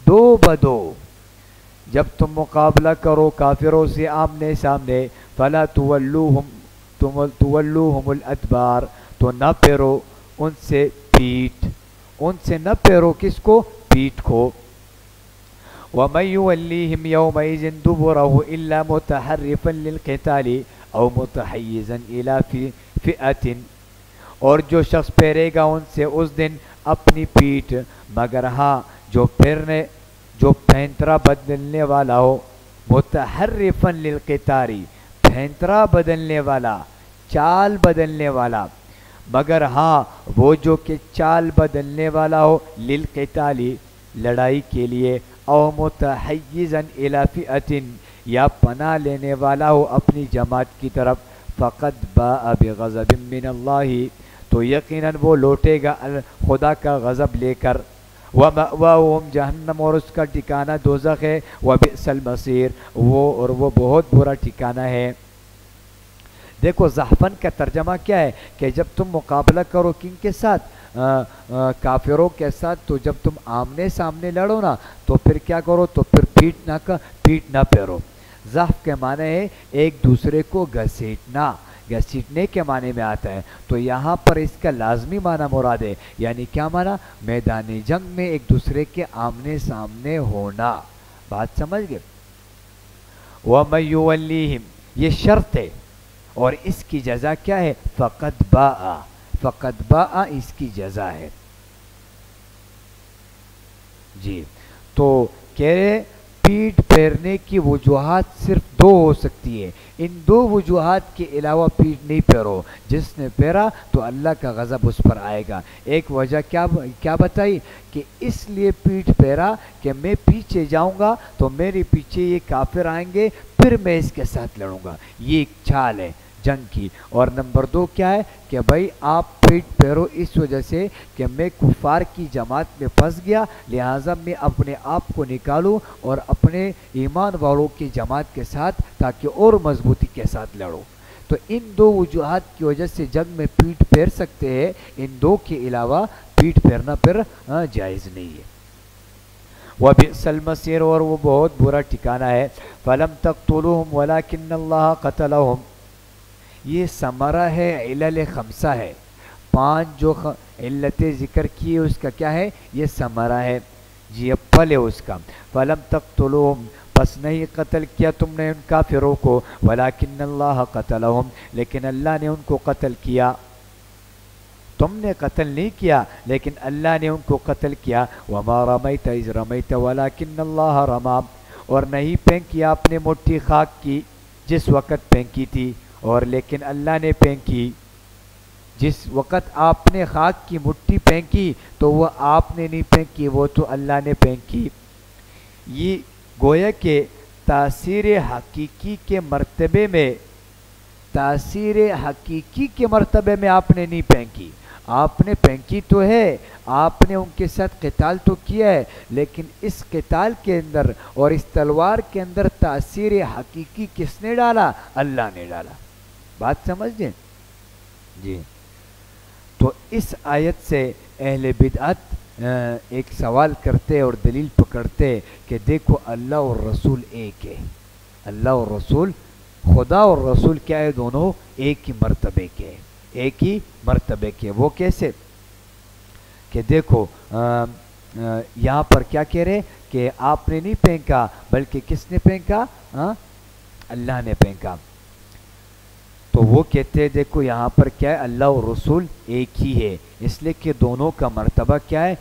دو بدو، جب تم مقابلہ کرو کافروں سے آمنے سامنے، فلا تولوہم الادبار، تو نہ پھیرو ان سے پیٹ، ان سے نہ پھیرو کس کو؟ پیٹ کو۔ وَمَن يُوَلِّهِمْ يَوْمَئِذٍ دُبُرَهُ إِلَّا مُتَحَرِّفًا لِلْقِتَالِ أَوْ مُتَحَيِّزًا إِلَى فِئَةٍ، اور جو شخص پھیرے گا ان سے اس دن اپنی پیٹ، مگر ہاں جو پھینترا بدلنے والا ہو، متحرفا للقتال، پھینترا بدلنے والا، چال بدلنے والا، مگر ہاں وہ جو کہ چال بدلنے والا ہو، للقتال، لڑائی کے لیے، او متحیزا الی فئۃ، یا پناہ لینے والا ہو اپنی جماعت کی طرف، فقد باء بغضب من اللہ، تو یقیناً وہ لوٹے گا خدا کا غضب لے کر۔ وَمَأْوَاهُمْ جہنم، اور اس کا ٹھکانہ دوزخ ہے۔ وَبِئْسَ الْمَصِيرُ، وہ بہت برا ٹھکانہ ہے۔ دیکھو زحفن کا ترجمہ کیا ہے کہ جب تم مقابلہ کرو کن کے ساتھ؟ کافروں کے ساتھ، تو جب تم آمنے سامنے لڑو نا تو پھر کیا کرو؟ تو پھر پیٹ نہ پھیرو۔ زحف کے معنی ہے ایک دوسرے کو گھسیٹنے کے معنی میں آتا ہے، تو یہاں پر اس کا لازمی معنی مراد ہے، یعنی کیا معنی؟ میدان جنگ میں ایک دوسرے کے آمنے سامنے ہونا۔ بات سمجھ گئے؟ وَمَن يُوَلِّهِمْ، یہ شرط ہے، اور اس کی جزا کیا ہے؟ فقد باء اس کی جزا ہے۔ جی تو کہہ رہے پیٹ پھیرنے کی وجوہات صرف دو ہو سکتی ہے، ان دو وجوہات کے علاوہ پیٹ نہیں پھیرو، جس نے پھیرا تو اللہ کا غضب اس پر آئے گا۔ ایک وجہ کیا بتائی کہ اس لیے پیٹ پھیرا کہ میں پیچھے جاؤں گا تو میرے پیچھے یہ کافر آئیں گے، پھر میں اس کے ساتھ لڑوں گا، یہ ایک چال ہے جنگ کی۔ اور نمبر دو کیا ہے کہ بھائی آپ پیٹ پھیرو اس وجہ سے کہ میں کفار کی جماعت میں پھنس گیا، لہٰذا میں اپنے آپ کو نکالوں اور اپنے ایمان والوں کی جماعت کے ساتھ تاکہ اور مضبوطی کے ساتھ لڑوں۔ تو ان دو وجوہات کی وجہ سے جنگ میں پیٹ پھیر سکتے ہیں، ان دو کے علاوہ پیٹ پھیرنا پھر جائز نہیں ہے۔ وَبِئْسَ الْمَصِيرُ، اور وہ بہت برا ٹھکانہ ہے۔ فَلَمْ تَقْتُلُوهُمْ وَلَكِنَّ اللَّهَ قَتَلَهُمْ، یہ ثمرہ ہے علل خمسہ ہے، پانچ جو علتیں ذکر کی اس کا کیا ہے، یہ ثمرہ ہے جی، اب پھل ہے اس کا۔ فَلَمْ تَقْتُلُوهُمْ، پس نہیں قتل کیا تم نے ان کافروں کو، وَلَكِنَّ اللَّهَ قَتَلَهُمْ، لیکن اللہ نے ان کو قتل کیا، تم نے قتل نہیں کیا لیکن اللہ نے ان کو قتل کیا۔ وَمَا رَمَيْتَ إِذْ رَمَيْتَ وَلَكِنَّ اللَّهَ رَمَى، اور نہیں پھینکی آپ نے مٹھی خاک کی جس وقت پھینکی تھی، اور لیکن اللہ نے پھینکی۔ جس وقت آپ نے خاک کی مٹھی پھینکی تو وہ آپ نے نہیں پھینکی، وہ تو اللہ نے پھینکی۔ یہ گویا کہ تاثیر حقیقی کے مرتبے میں، تاثیر حقیقی کے مرتبے میں آپ نے نہیں پھینکی، آپ نے پھینکی تو ہے، آپ نے ان کے ساتھ قتال تو کیا ہے، لیکن اس قتال کے اندر اور اس تلوار کے اندر تاثیر حقیقی کس نے ڈالا؟ اللہ نے ڈالا۔ بات سمجھ گئے جی؟ تو اس آیت سے اہل بدعت ایک سوال کرتے اور دلیل پکڑتے کہ دیکھو اللہ اور رسول ایک ہے، اللہ اور رسول، خدا اور رسول کیا ہے، دونوں ایک ہی مرتبے کے، ایک ہی مرتبے کے۔ وہ کیسے کہ دیکھو یہاں پر کیا کہہ رہے کہ آپ نے نہیں پھینکا بلکہ کس نے پھینکا؟ اللہ نے پھینکا۔ تو وہ کہتے ہیں دیکھو یہاں پر کیا ہے، اللہ اور رسول ایک ہی ہے، اس لیے کہ دونوں کا مرتبہ کیا ہے،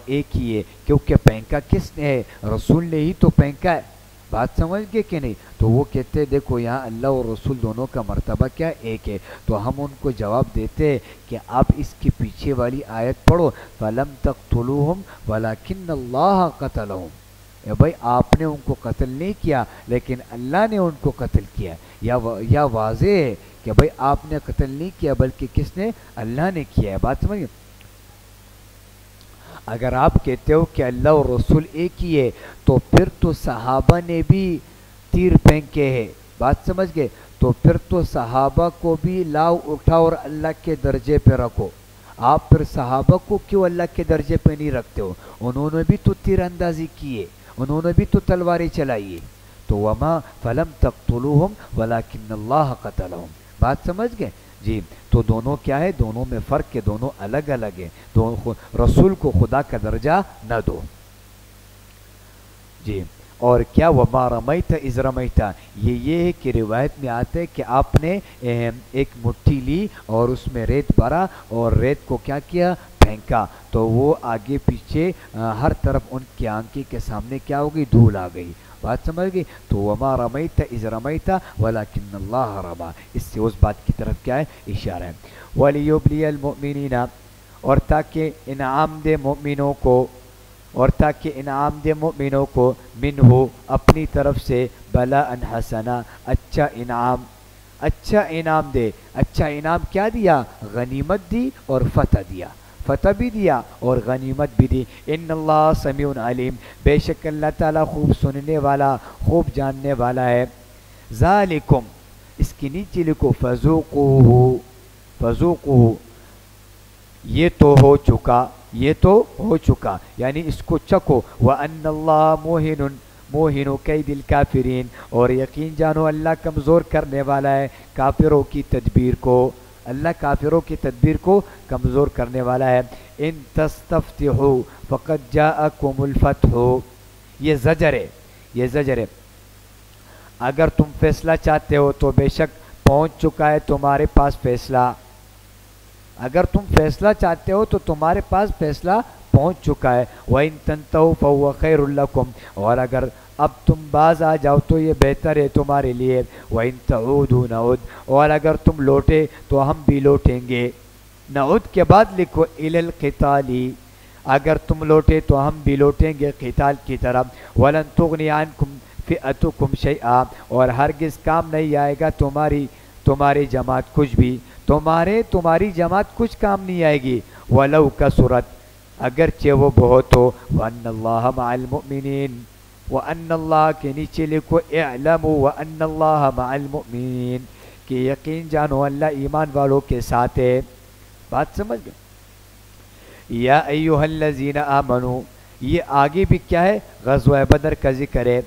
ایک ہی ہے، کیونکہ پھینکا کس نے ہے؟ رسول نے ہی تو پھینکا ہے۔ بات سمجھ گئے کہ نہیں؟ تو وہ کہتے ہیں دیکھو یہاں اللہ اور رسول دونوں کا مرتبہ کیا ہے، ایک ہے۔ تو ہم ان کو جواب دیتے ہیں کہ آپ اس کے پیچھے والی آیت پڑھو، فَلَمْ تَقْتُلُوهُمْ وَلَكِنَّ اللَّهَ قَتَلَهُمْ، اے بھائی آپ نے ان کو قتل نہیں کیا لیکن اللہ نے ان کو قتل کیا۔ یا واضح ہے کہ بھئی آپ نے قتل نہیں کیا بلکہ کس نے؟ اللہ نے کیا ہے۔ بات سمجھے؟ اگر آپ کہتے ہو کہ اللہ اور رسول ایک ہی ہے تو پھر تو صحابہ نے بھی تیر پھینکے ہیں، بات سمجھ گئے؟ تو پھر تو صحابہ کو بھی لاؤ اٹھاؤ اور اللہ کے درجے پہ رکھو۔ آپ پھر صحابہ کو کیوں اللہ کے درجے پہ نہیں رکھتے ہو؟ انہوں نے بھی تو تیر اندازی کی ہے، انہوں نے بھی تو تلواریں چلائی ہے۔ تو وما فلم تقتلوہم ولکن اللہ قتلہم، بات سمجھ گئے جی؟ تو دونوں کیا ہے، دونوں میں فرق ہے، دونوں الگ الگ ہے۔ رسول کو خدا کا درجہ نہ دو جی۔ اور کیا وما رمیت اذ رمیت، یہ ہے کہ روایت میں آتا ہے کہ آپ نے ایک مٹھی لی اور اس میں ریت بھرا اور ریت کو کیا کیا، پھینکا، تو وہ آگے پیچھے ہر طرف ان کی آنکھیں کے سامنے کیا ہو گئی، دھول آ گئی۔ بات سمجھ گئی؟ تو وما رمیت اذ رمیت ولکن اللہ رمی، اس سے اس بات کی طرف کیا ہے، اشارہ ہے۔ ولیبلی المؤمنین، اور تاکہ انعام دے مومنوں کو، اور تاکہ انعام دے مومنوں کو، منہ اپنی طرف سے، بلا ان حسنا، اچھا انعام، اچھا انعام دے۔ اچھا انعام کیا دیا؟ غنیمت دی اور فتح دیا، فتح بھی دیا اور غنیمت بھی دی۔ ان اللہ سمیع علیم، بے شک اللہ تعالیٰ خوب سننے والا، خوب جاننے والا ہے۔ ذالکم، اس کی نیچے لکھو فذوقوہ، فذوقوہ، یہ تو ہو چکا، یہ تو ہو چکا، یعنی اس کو چکو۔ وَأَنَّ اللَّهَ مُوهِنُ كَيْدِ الْكَافِرِينَ، اور یقین جانو اللہ کمزور کرنے والا ہے کافروں کی تدبیر کو، اللہ کافروں کی تدبیر کو کمزور کرنے والا ہے۔ ان تستفتحوا فقد جاءکم الفتح، یہ زجر ہے، یہ زجر ہے۔ اگر تم فیصلہ چاہتے ہو تو بے شک پہنچ چکا ہے تمہارے پاس فیصلہ، اگر تم فیصلہ چاہتے ہو تو تمہارے پاس فیصلہ پہنچ چکا ہے. وَإِن تَنْتَهُوا فَهُوَ خَيْرٌ لَكُمْ, اور اگر اب تم باز آ جاؤ تو یہ بہتر ہے تمہارے لیے. وَإِن تَعُودُوا نَعُدْ, اور اگر تم لوٹے تو ہم بھی لوٹیں گے. نعود کے بعد لکھو إِلَى الْقِتَالِ, اگر تم لوٹے تو ہم بھی لوٹیں گے قتال کی طرف. وَلَن تُغْنِيَ عَنْكُمْ فِئَتُكُمْ شَيْئًا, اور ہرگز کام نہیں آئے گا تمہاری جماعت کچھ بھی, تمہاری جماعت کچھ کام نہیں آئے گی. وَلَوْ كَثُرَتْ, اگرچہ وہ بہت ہو. وَأَنَّ اللَّهَ مَعَ الْمُؤْمِنِينَ, وَأَنَّ اللَّهَ کے نیچے لکھو اعلموا وَأَنَّ اللَّهَ مَعَ الْمُؤْمِنِينَ, کہ یقین جانو اللہ ایمان والوں کے ساتھ ہے. بات سمجھ گئے؟ یا ایھا الذین آمنو, یہ آگے بھی کیا ہے؟ غزوہ بدر کا ذکر ہے.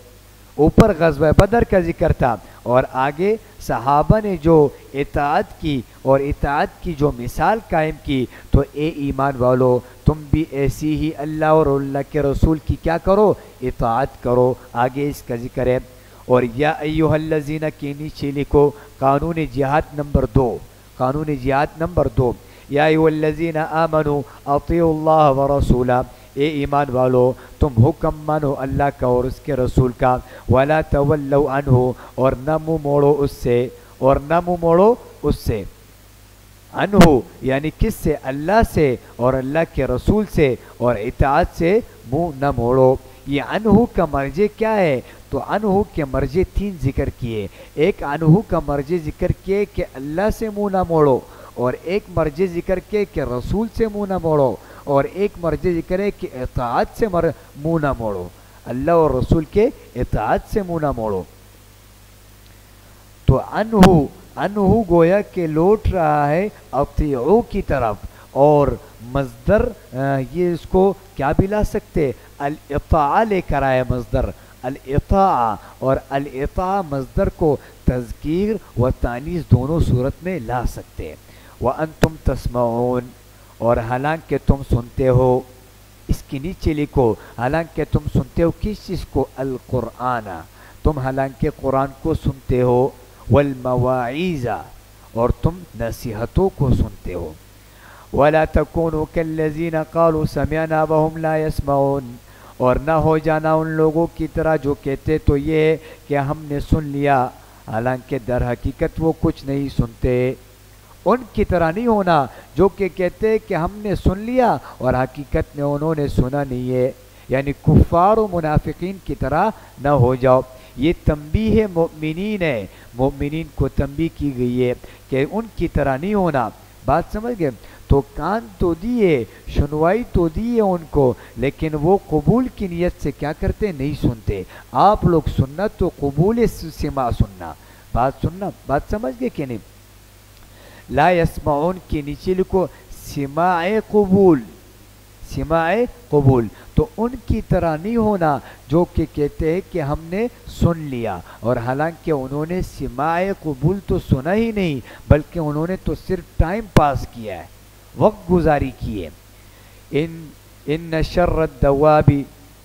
اوپر غزوہ بدر کا ذکر تھا اور آگے صحابہ نے جو اطاعت کی اور اطاعت کی جو مثال قائم کی. تو اے ایمان والو, تم بھی ایسی ہی اللہ اور اللہ کے رسول کی کیا کرو؟ اطاعت کرو. آگے اس کا ذکر ہے. اور یا ایھا الذین کے نیچے لکھو قانون جہاد نمبر 2, قانون جہاد نمبر 2. یا ایھا الذین آمنوا اطیعوا اللہ ورسولہ, اے ایمان والو تم حکم مانو اللہ کا اور اس کے رسول کا. ولا تولوا عنہ, اور نہ منہ موڑو اس سے, اور نہ منہ موڑو اس سے. عنہ یعنی کس سے؟ اللہ سے اور اللہ کے رسول سے, اور اطاعت سے منہ نہ موڑو. یہ عنہ کا مرجع کیا ہے؟ تو عنہ کے مرجع 3 ذکر کیے. ایک عنہ کا مرجع ذکر کیے کہ اللہ سے منہ نہ موڑو, اور ایک مرجع ذکر کیے کہ رسول سے منہ نہ موڑو, اور ایک مرجع ذکر ہے کہ اطاعت سے منہ نہ موڑو, اللہ اور رسول کے اطاعت سے منہ نہ موڑو. تو عنہ گویا کہ لوٹ رہا ہے اطیعو کی طرف, اور مصدر یہ اس کو کیا بھی لا سکتے؟ الاطاعہ لے کر آئے مصدر الاطاعہ, اور الاطاعہ مصدر کو تذکیر و تانیث دونوں صورت میں لا سکتے. وَأَنْتُمْ تَسْمَعُونَ, اور حالانکہ تم سنتے ہو. اس کے نیچے لکھو حالانکہ تم سنتے ہو کس چیز کو؟ القرآن, تم حالانکہ قرآن کو سنتے ہو. والمواعظ, اور تم نصیحتوں کو سنتے ہو. ولا تکونوا کالذین قالوا سمعنا وهم لا يسمعون, اور نہ ہو جانا ان لوگوں کی طرح جو کہتے تو یہ ہے کہ ہم نے سن لیا, حالانکہ در حقیقت وہ کچھ نہیں سنتے. ان کی طرح نہیں ہونا جو کہ کہتے کہ ہم نے سن لیا اور حقیقت میں انہوں نے سنا نہیں ہے, یعنی کفار و منافقین کی طرح نہ ہو جاؤ. یہ تنبیہ مؤمنین ہے, مومنین کو تنبیہ کی گئی ہے کہ ان کی طرح نہیں ہونا. بات سمجھ گئے؟ تو کان تو دیے, سنوائی تو دیے ان کو, لیکن وہ قبول کی نیت سے کیا کرتے؟ نہیں سنتے. آپ لوگ سننا تو قبول سماع سننا, بات سمجھ گئے کہ نہیں؟ لا يسمعون کے نیچے لکھو سماع قبول, سماع قبول. تو ان کی طرح نہیں ہونا جو کہ کہتے ہیں کہ ہم نے سن لیا, اور حالانکہ انہوں نے سماع قبول تو سنا ہی نہیں, بلکہ انہوں نے تو صرف ٹائم پاس کیا ہے, وقت گزاری کی ہے. ان شر الدواب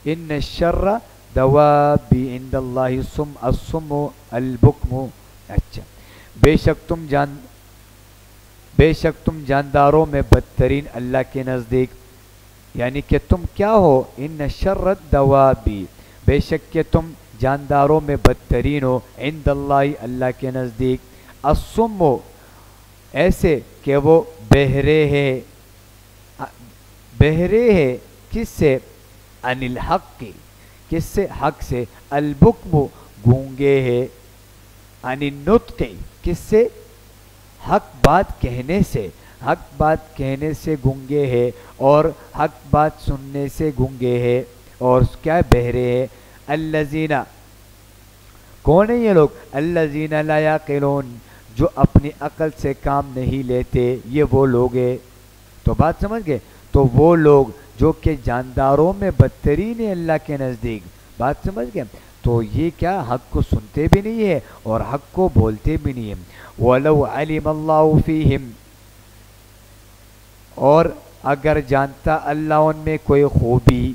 عند اللہ الصم البکم. اچھا, بے شک تم جانداروں میں بدترین اللہ کے نزدیک, یعنی کہ تم کیا ہو؟ ان شر الدواب, بے شک کہ تم جانداروں میں بدترین ہو, عند اللہ اللہ کے نزدیک. الصم ایسے کہ وہ بہرے ہے کس سے؟ عن الحق, کس سے؟ حق سے. البکم گونگے ہے. عن النطق, کس سے؟ حق بات کہنے سے, حق بات کہنے سے گونگے ہے, اور حق بات سننے سے گونگے ہے, اور کیا بہرے ہے. الذین, کون ہیں یہ لوگ؟ الذین لا یعقلون, جو اپنی عقل سے کام نہیں لیتے, یہ وہ لوگ ہیں. تو بات سمجھ گئے؟ تو وہ لوگ جو کہ جانداروں میں بدترین ہیں اللہ کے نزدیک. بات سمجھ گئے؟ تو یہ کیا حق کو سنتے بھی نہیں ہے اور حق کو بولتے بھی نہیں ہیں. وَلَوْ عَلِمَ اللَّهُ فِيهِمْ, اور اگر جانتا اللہ ان میں کوئی خوبی,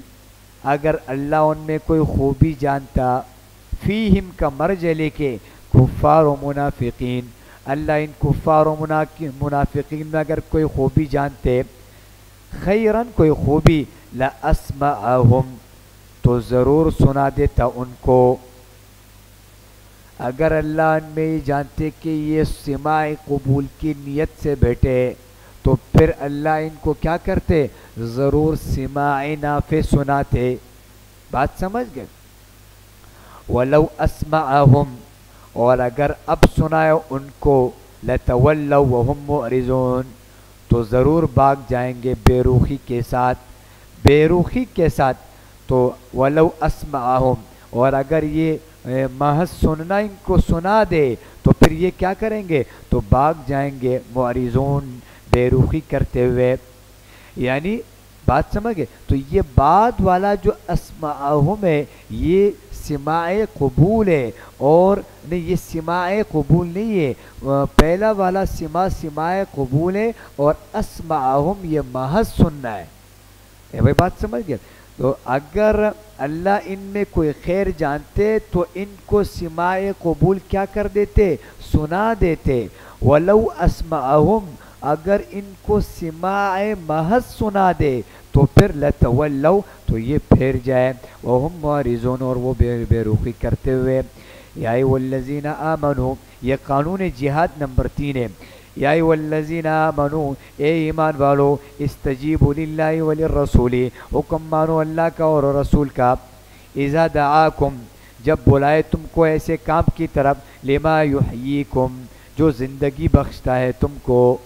اگر اللہ ان میں کوئی خوبی جانتا. فیہم کا مرجع لے کے کفار و منافقین, اللہ ان کفار و منافقین میں اگر کوئی خوبی جانتے, خیرن کوئی خوبی لاسمعہم تو ضرور سنا دیتا ان کو. اگر اللہ ان میں یہ جانتے کہ یہ سماع قبول کی نیت سے بیٹھے تو پھر اللہ ان کو کیا کرتے؟ ضرور سماع نافع سناتے. بات سمجھ گئے؟ وَلَوْ أَسْمَعَهُمْ اور اگر اب سنائے ان کو لَتَوَلَّوْا وَهُمْ مُعْرِضُونَ تو ضرور بھاگ جائیں گے بے روخی کے ساتھ. بے روخی کے ساتھ. تو وَلَوْ أَسْمَعَهُمْ اور اگر یہ محض سننا ان کو سنا دے تو پھر یہ کیا کریں گے؟ تو بھاگ جائیں گے معرضون بے روخی کرتے ہوئے. یعنی بات سمجھ گئے؟ تو یہ بعد والا جو اسمعہم ہے یہ سماع قبول ہے، اور نہیں یہ سماع قبول نہیں ہے. پہلا والا سماع قبول ہے اور اسمعہم یہ محض سننا ہے. بھائی بات سمجھ گئے؟ تو اگر اللہ ان میں کوئی خیر جانتے تو ان کو سماع قبول کیا کر دیتے؟ سنا دیتے. وَلَوْ أَسْمَعَهُمْ اگر ان کو سماع محض سنا دے تو پھر لَتَوَلَّوْا تو یہ پھیر جائے وَهُمْ مُعْرِضُونَ اور وہ بے رخی کرتے ہوئے. یا ایھا الذین آمنوا یہ قانون جہاد نمبر 3 ہے. یا ایھا الذین آمنوا اے ایمان والو استجیبوا للہ وللرسول حکم مانو اللہ کا اور رسول کا. اذا دعاکم جب بلائے تم کو ایسے کام کی طرف لما یحییکم جو زندگی بخشتا ہے تم کو.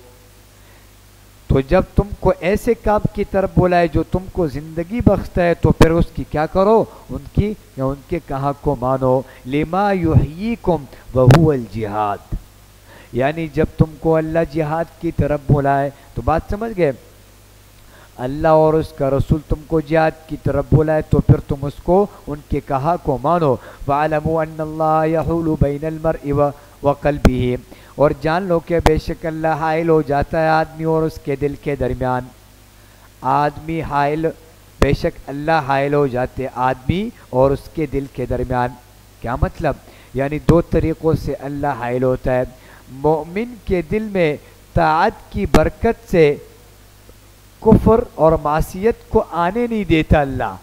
تو جب تم کو ایسے کام کی طرف بلائے جو تم کو زندگی بخشتا ہے تو پھر اس کی کیا کرو؟ ان کی یا ان کے کہا کو مانو. لما یحییکم وہو الجہاد یعنی جب تم کو اللہ جہاد کی طرف بلائے تو بات سمجھ گئے؟ اللہ اور اس کا رسول تم کو جہاد کی طرف بلائے تو پھر تم اس کو ان کے کہا کو مانو. وَاعْلَمُوا أَنَّ اللَّهَ يَحُولُ بَيْنَ الْمَرْءِ وَقَلْبِهِ اور جان لو کہ بے شک اللہ حائل ہو جاتا ہے آدمی اور اس کے دل کے درمیان. آدمی حائل بے شک اللہ حائل ہو جاتے آدمی اور اس کے دل کے درمیان. کیا مطلب؟ یعنی دو طریقوں سے اللہ حائل ہوتا ہے. مومن کے دل میں طاعت کی برکت سے کفر اور معصیت کو آنے نہیں دیتا اللہ.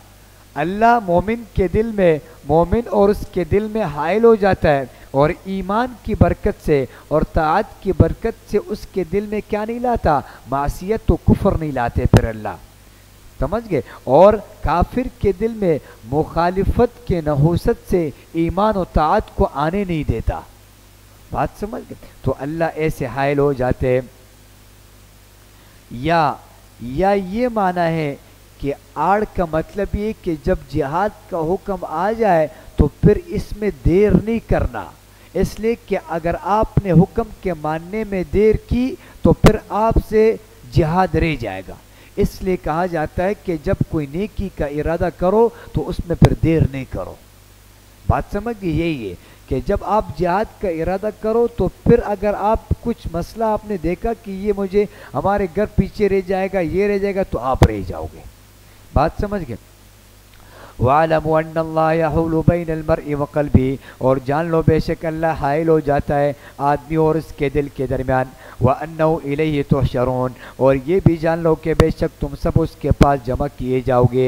اللہ مومن کے دل میں مومن اور اس کے دل میں حائل ہو جاتا ہے اور ایمان کی برکت سے اور طاعت کی برکت سے اس کے دل میں کیا نہیں لاتا؟ معصیت و کفر نہیں لاتے پھر اللہ. سمجھ گئے؟ اور کافر کے دل میں مخالفت کے نحوست سے ایمان و طاعت کو آنے نہیں دیتا. بات سمجھ گئے؟ تو اللہ ایسے حائل ہو جاتے. یا یہ معنی ہے کہ آڑ کا مطلب یہ کہ جب جہاد کا حکم آ جائے تو پھر اس میں دیر نہیں کرنا. اس لیے کہ اگر آپ نے حکم کے ماننے میں دیر کی تو پھر آپ سے جہاد رہ جائے گا. اس لیے کہا جاتا ہے کہ جب کوئی نیکی کا ارادہ کرو تو اس میں پھر دیر نہیں کرو. بات سمجھ گئی؟ یہی ہے کہ جب آپ جہاد کا ارادہ کرو تو پھر اگر آپ کچھ مسئلہ آپ نے دیکھا کہ یہ مجھے ہمارے گھر پیچھے رہ جائے گا یہ رہ جائے گا تو آپ رہ جاؤ گے. بات سمجھ گئے؟ وَاعْلَمُوا أَنَّ اللَّهَ يَحُولُ بَيْنَ الْمَرْءِ وَقَلْبِهِ اور جان لو بے شک اللہ حائل ہو جاتا ہے آدمی اور اس کے دل کے درمیان. وَأَنَّهُ إِلَيْهِ تُحْشَرُونَ اور یہ بھی جان لو کہ بے شک تم سب اس کے پاس جمع کیے جاؤ گے.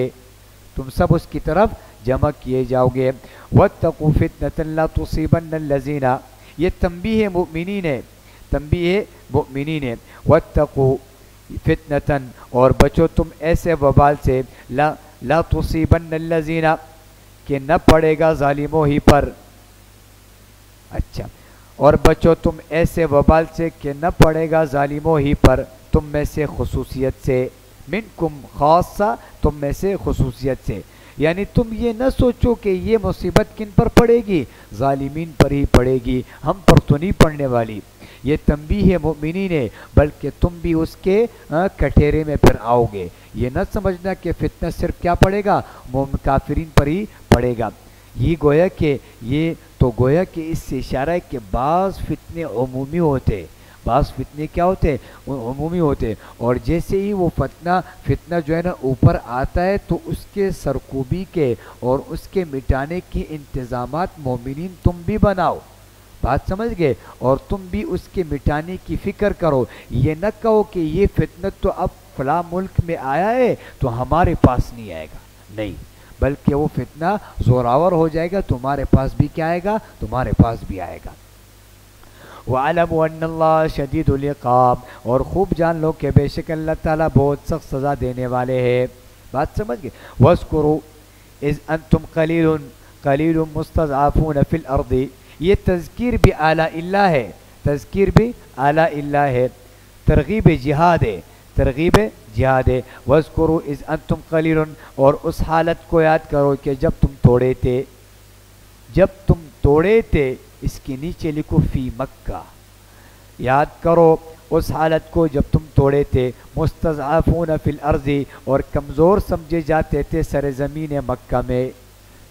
تم سب اس کی طرف جمع کیے جاؤ گے. وَاتَّقُوا فِتْنَةً لَا تُصِيبَنَّ الَّذِينَ یہ تنبیہ مؤمنین ہے. تنبیہ مؤمنین ہے. وَاتَّقُوا فِتْنَةً اور بچو تم ایسے وبال سے لا تصیبن الذین کہ نہ پڑے گا ظالموں ہی پر. اچھا، اور بچو تم ایسے وبال سے کہ نہ پڑے گا ظالموں ہی پر تم میں سے خصوصیت سے. منکم خاصہ تم میں سے خصوصیت سے. یعنی تم یہ نہ سوچو کہ یہ مصیبت کن پر پڑے گی؟ ظالمین پر ہی پڑے گی، ہم پر تو نہیں پڑنے والی. یہ تنبیہ مؤمنین ہے بلکہ تم بھی اس کے کٹہرے میں پھر آؤ گے. یہ نہ سمجھنا کہ فتنہ صرف کیا پڑے گا؟ کافرین پر ہی پڑے گا. یہ گویا کہ اس سے اشارہ ہے کہ بعض فتنے عمومی ہوتے، بعض فتنے کیا ہوتے؟ عمومی ہوتے. اور جیسے ہی وہ فتنہ جو ہے نا اوپر آتا ہے تو اس کے سرکوبی کے اور اس کے مٹانے کے انتظامات مومنین تم بھی بناؤ. بات سمجھ گئے؟ اور تم بھی اس کے مٹانے کی فکر کرو. یہ نہ کہو کہ یہ فتنہ تو اب فلاں ملک میں آیا ہے تو ہمارے پاس نہیں آئے گا، نہیں، بلکہ وہ فتنہ زوراور ہو جائے گا، تمہارے پاس بھی کیا آئے گا، تمہارے پاس بھی آئے گا۔ وَعَلَمُوا أَنَّ اللَّهَ شَدِيدُ الْعِقَابِ، اور خوب جان لو کہ بے شک اللہ تعالیٰ بہت سخت سزا دینے والے ہیں۔ بات سمجھ گئے؟ وَاذْكُرُوا إِذْ أَنْتُمْ قَلِيلٌ مُسْتَضْعَفُونَ فِي الْأَرْضِ، یہ تذکیر بھی اعلیٰ اللہ ہے، تذکیر بھی اعلیٰ اللہ ہے، ترغیب جہاد ہے، ترغیب جہاد ہے۔ وَاذْكُرُوا إِذْ أَنْتُمْ قَلِيلٌ، اور اس حالت کو یاد کرو کہ جب تم توڑے تھے، جب تم توڑے تھے، اس کے نیچے لکھو فی مکہ، یاد کرو اس حالت کو جب تم توڑے تھے، مستضعفون فی الارض، اور کمزور سمجھے جاتے تھے سرزمین مکہ میں،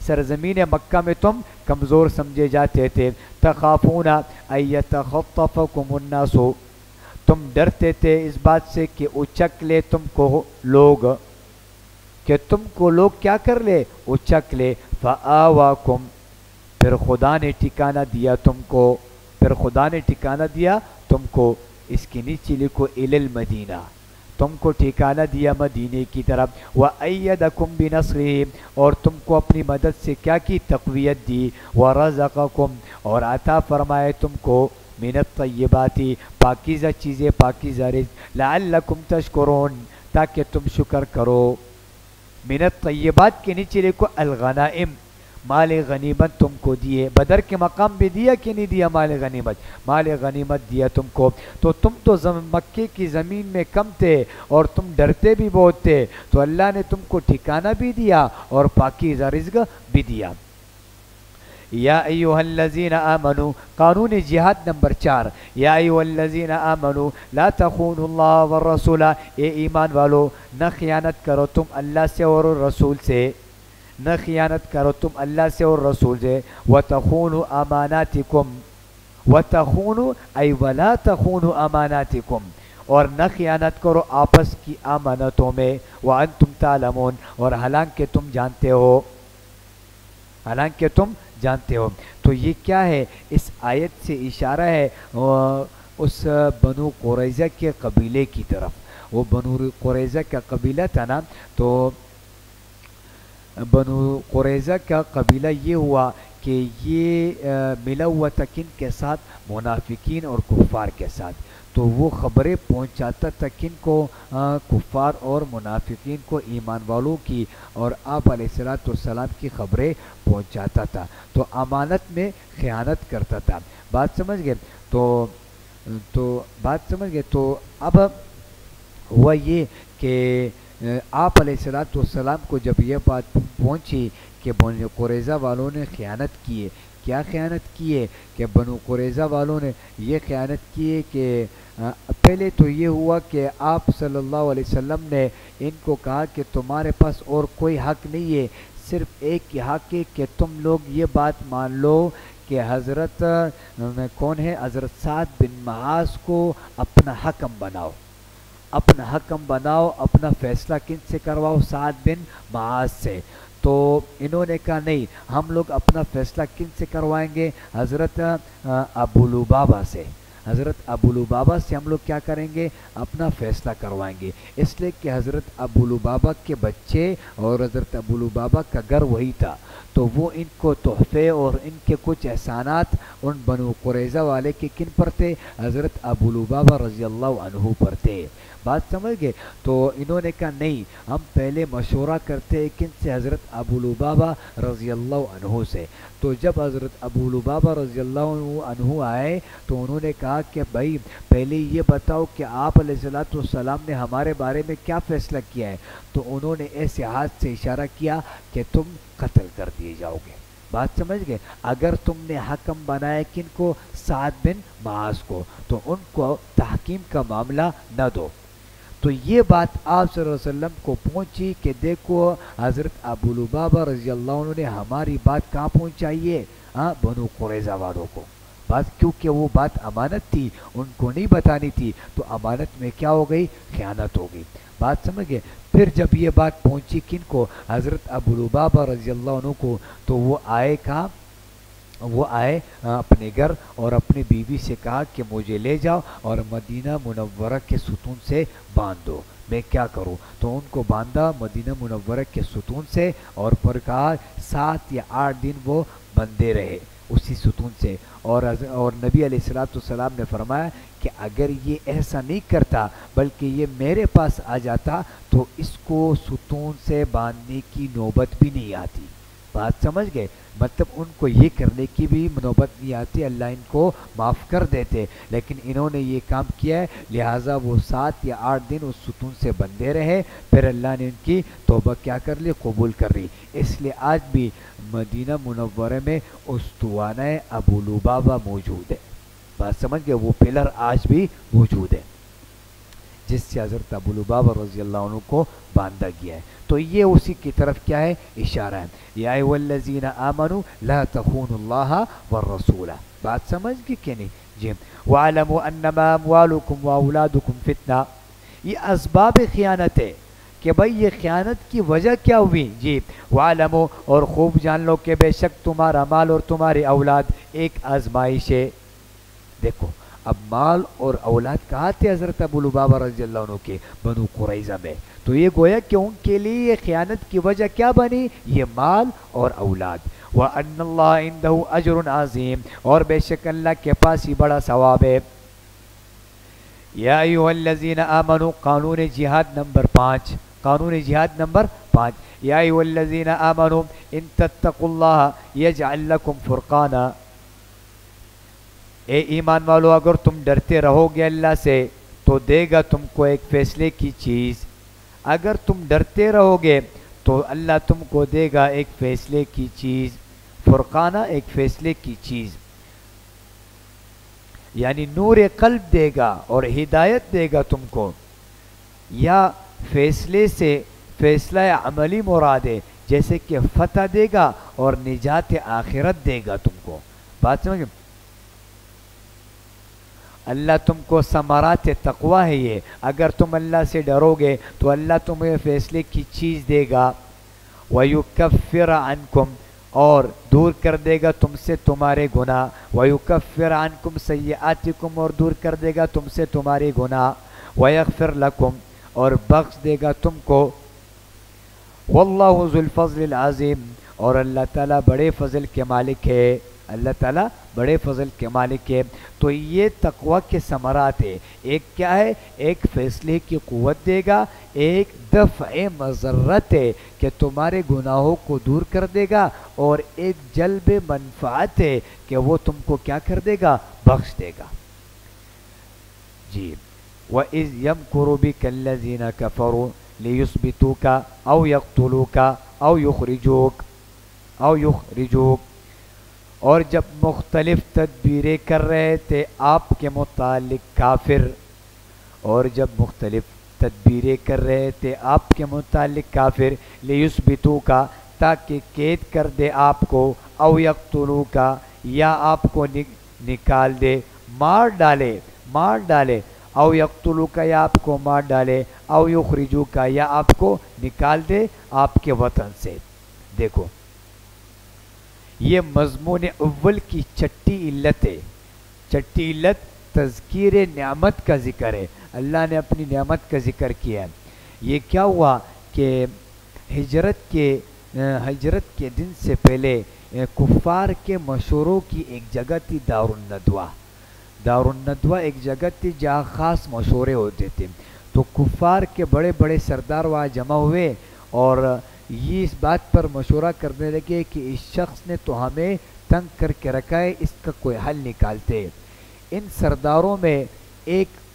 سرزمین مکہ میں تم کمزور سمجھے جاتے تھے، تخافون ان یتخطفکم الناس، تم ڈرتے تھے اس بات سے کہ اچک لے تم کو لوگ، کہ تم کو لوگ کیا کر لے، اچک لے، فآواکم، پھر خدا نے ٹھکانہ دیا تم کو، پھر خدا نے ٹھکانہ دیا تم کو، اس کے نیچے لکھو الی المدینہ، تم کو ٹھکانہ دیا مدینے کی طرف، وَأَيَّدَكُمْ بِنَصْرِهِ، اور تم کو اپنی مدد سے کیا کی، تقویت دی، وَرَزَقَكُمْ، اور عطا فرمائے تم کو، من الطیبات، پاکیزہ چیزیں، پاکیزہ رزق، لعلکم تشکرون، تاکہ تم شکر کرو۔ من الطیبات کے نیچے لکھو الغنائم، مال غنیمت تم کو دیے، بدر کے مقام بھی دیا کہ نہیں دیا مال غنیمت، مال غنیمت دیا تم کو، تو تم تو مکے کی زمین میں کم تھے اور تم ڈرتے بھی بہت تھے، تو اللہ نے تم کو ٹھکانہ بھی دیا اور پاکیزہ رزق بھی دیا۔ یا ایہا الذین آمنوا، قانون جہاد نمبر 4، یا ایہا الذین آمنوا لا تخونوا اللہ والرسول، اے ایمان والو نہ خیانت کرو تم اللہ سے اور رسول سے، نہ خیانت کرو تم اللہ سے اور رسول سے، وَتَخُونُوا أَمَانَاتِكُمْ، وَتَخُونُوا أَيْ وَلَا تَخُونُوا أَمَانَاتِكُمْ، اور نہ خیانت کرو آپس کی امانتوں میں، وَأَنْتُمْ تَعْلَمُونَ، اور حالانکہ تم جانتے ہو، حالانکہ تم جانتے ہو۔ تو یہ کیا ہے، اس آیت سے اشارہ ہے اس بنو قریظہ کے قبیلے کی طرف۔ وہ بنو قریظہ کا قبیلہ تھا نا، تو بنو قریظہ کا قبیلہ یہ ہوا کہ یہ ملا ہوا تھا کن کے ساتھ، منافقین اور کفار کے ساتھ، تو وہ خبریں پہنچاتا تھا کن کو، کفار اور منافقین کو، ایمان والوں کی، اور آپ علیہ السلام کی خبریں پہنچاتا تھا، تو امانت میں خیانت کرتا تھا۔ بات سمجھ گئے؟ تو بات سمجھ گئے؟ تو اب ہوا یہ کہ آپ علیہ السلام کو جب یہ بات پہنچی کہ بنو قریظہ والوں نے خیانت کی ہے، کیا خیانت کی ہے کہ بنو قریظہ والوں نے یہ خیانت کی ہے کہ پہلے تو یہ ہوا کہ آپ صلی اللہ علیہ وسلم نے ان کو کہا کہ تمہارے پاس اور کوئی حق نہیں ہے، صرف ایک ہی حق ہے کہ تم لوگ یہ بات مان لو کہ حضرت کون ہے، حضرت سعد بن معاذ کو اپنا حکم بناؤ، اپنا حکم بناؤ، اپنا فیصلہ کن سے کرواؤ، سعد بن معاذ سے۔ تو انہوں نے کہا نہیں، ہم لوگ اپنا فیصلہ کن سے کروائیں گے، حضرت ابو لبابہ سے، حضرت ابو لبابہ سے ہم لوگ کیا کریں گے، اپنا فیصلہ کروائیں گے، اس لیے کہ حضرت ابو لبابہ کے بچے اور حضرت ابو لبابہ کا گھر وہی تھا، تو وہ ان کو تحفے اور ان کے کچھ احسانات ان بنو قریظہ والے کے کن پر تھے، حضرت ابو لبابہ رضی اللہ عنہ پر تھے۔ بات سمجھ گئے؟ تو انہوں نے کہا نہیں، ہم پہلے مشورہ کرتے ہیں کن سے، حضرت ابو لبابہ رضی اللہ عنہ سے۔ تو جب حضرت ابو لبابہ رضی اللہ عنہ آئے تو انہوں نے کہا کہ بھائی پہلے یہ بتاؤ کہ آپ علیہ السلام نے ہمارے بارے میں کیا فیصلہ کیا ہے، تو انہوں نے ایسے ہاتھ سے اشارہ کیا کہ تم قتل کر دیے جاؤ گے۔ بات سمجھ گئے؟ اگر تم نے حکم بنایا کن کو، سعد بن معاذ کو، تو ان کو تحکیم کا معاملہ نہ دو۔ تو یہ بات آپ صلی اللہ علیہ وسلم کو پہنچی کہ دیکھو حضرت ابو لبابہ رضی اللہ عنہ نے ہماری بات کہاں پہنچائی ہے، بنو قریظہ والوں کو، بات کیونکہ وہ بات امانت تھی، ان کو نہیں بتانی تھی، تو امانت میں کیا ہو گئی، خیانت ہو گئی۔ بات سمجھ گئے؟ پھر جب یہ بات پہنچی کن کو، حضرت ابو لبابہ رضی اللہ عنہ کو، تو وہ آئے کہاں، وہ آئے اپنے گھر اور اپنی بیوی سے کہا کہ مجھے لے جاؤ اور مدینہ منورہ کے ستون سے باندھ دو میں کیا کروں؟ تو ان کو باندھا مدینہ منورہ کے ستون سے اور پر کہا 7 یا 8 دن وہ بندھے رہے اسی ستون سے، اور نبی علیہ الصلوۃ والسلام نے فرمایا کہ اگر یہ ایسا نہیں کرتا بلکہ یہ میرے پاس آ جاتا تو اس کو ستون سے باندھنے کی نوبت بھی نہیں آتی۔ بات سمجھ گئے؟ مطلب ان کو یہ کرنے کی بھی نوبت نہیں آتی، اللہ ان کو معاف کر دیتے، لیکن انہوں نے یہ کام کیا ہے، لہٰذا وہ 7 یا 8 دن اس ستون سے بندھے رہے، پھر اللہ نے ان کی توبہ کیا کر لی؟ قبول کر لی۔ اس لیے آج بھی مدینہ منورہ میں استوانہ ابو لبابہ موجود ہے۔ بات سمجھ گئے؟ وہ پلر آج بھی موجود ہے جس سے حضرت ابو لبابہ رضی اللہ عنہ کو باندھا گیا ہے۔ تو یہ اسی کی طرف کیا ہے؟ اشارہ ہے۔ یا ایھا الذین آمنوا لا تخونوا اللہ والرسول۔ بات سمجھ گئے کہ نہیں؟ جی۔ وَاعْلَمُوا أَنَّمَا أَمْوَالُكُمْ وَأَوْلَادُكُمْ فِتْنَةٌ، یہ اسباب خیانت ہے کہ بھئی یہ خیانت کی وجہ کیا ہوئی؟ جی۔ وَاعْلَمُوا، اور خوب جان لو کہ بے شک تمہارا مال اور تمہاری اولاد ایک آزمائش ہے۔ دیکھو اب مال اور اولاد کہاں تھے حضرت ابو لبابہ رضی اللہ عنہ کے؟ بنو قریظہ میں۔ تو یہ گویا کہ ان کے لیے یہ خیانت کی وجہ کیا بنی؟ یہ مال اور اولاد۔ وَأَنَّ اللَّهَ عِندَهُ أَجْرٌ عَظِيمٌ، اور بے شک اللہ کے پاس ہی بڑا ثواب ہے۔ یا ایھا الذین آمنوا، قانون جہاد نمبر 5، قانون جہاد نمبر 5۔ یا ایھا الذین آمنوا ان تتقوا اللہ یجعل لکم فرقانا، اے ایمان والو اگر تم ڈرتے رہو گے اللہ سے تو دے گا تم کو ایک فیصلے کی چیز، اگر تم ڈرتے رہو گے تو اللہ تم کو دے گا ایک فیصلے کی چیز، فرقانہ ایک فیصلے کی چیز، یعنی نور قلب دے گا اور ہدایت دے گا تم کو، یا فیصلے سے فیصلہ عملی مراد ہے جیسے کہ فتح دے گا اور نجات آخرت دے گا تم کو۔ بات سمجھ؟ اللہ تم کو ثمرات تقویٰ ہے، یہ اگر تم اللہ سے ڈرو گے تو اللہ تمہیں فیصلے کی چیز دے گا۔ وَيُكَفِّرَ عَنْكُمْ، اور دور کر دے گا تم سے تمہارے گناہ۔ وَيُكَفِّرَ عَنْكُمْ سَيِّئَاتِكُمْ، اور دور کر دے گا تم سے تمہارے گناہ۔ وَيَغْفِرْ لَكُمْ، اور بخش دے گا تم کو۔ وَاللَّهُ ذُو الْفَضْلِ الْعَظِيمِ، اور اللہ تعالیٰ بڑے فضل کے مالک ہے، اللہ تعالیٰ بڑے فضل کے مالک ہے۔ تو یہ تقوی کے ثمرات ہے، ایک کیا ہے؟ ایک فیصلے کی قوت دے گا، ایک دفع مضرت ہے کہ تمہارے گناہوں کو دور کر دے گا، اور ایک جلب منفعت ہے کہ وہ تم کو کیا کر دے گا؟ بخش دے گا۔ جی۔ وَإِذْ يَمْكُرُ بِكَ الَّذِينَ كَفَرُوا لِيُثْبِتُوكَ أَوْ يَقْتُلُوكَ أَوْ يُخْرِجُوكَ، اور جب مختلف تدبیریں کر رہے تھے آپ کے متعلق کافر، اور جب مختلف تدبیریں کر رہے تھے آپ کے متعلق کافر، لیثبتوک، تاکہ قید کر دے آپ کو، او یقتلوک، یا آپ کو نکال دے، مار ڈالے، او یقتلوک، یا آپ کو مار ڈالے، او یخرجوک، یا آپ کو نکال دے آپ کے وطن سے۔ دیکھو یہ مضمون اول کی چھٹی علت ہے۔ چھٹی علت تذکیر نعمت کا ذکر ہے، اللہ نے اپنی نعمت کا ذکر کیا ہے۔ یہ کیا ہوا کہ ہجرت کے دن سے پہلے کفار کے مشوروں کی ایک جگہ تھی دارالندوہ ایک جگہ تھی جہاں خاص مشورے ہوتے تھے۔ تو کفار کے بڑے بڑے سردار وہاں جمع ہوئے اور یہ اس بات پر مشورہ کرنے لگے کہ اس شخص نے تو ہمیں تنگ کر کے رکھا ہے، اس کا کوئی حل نکالتے۔ ان سرداروں میں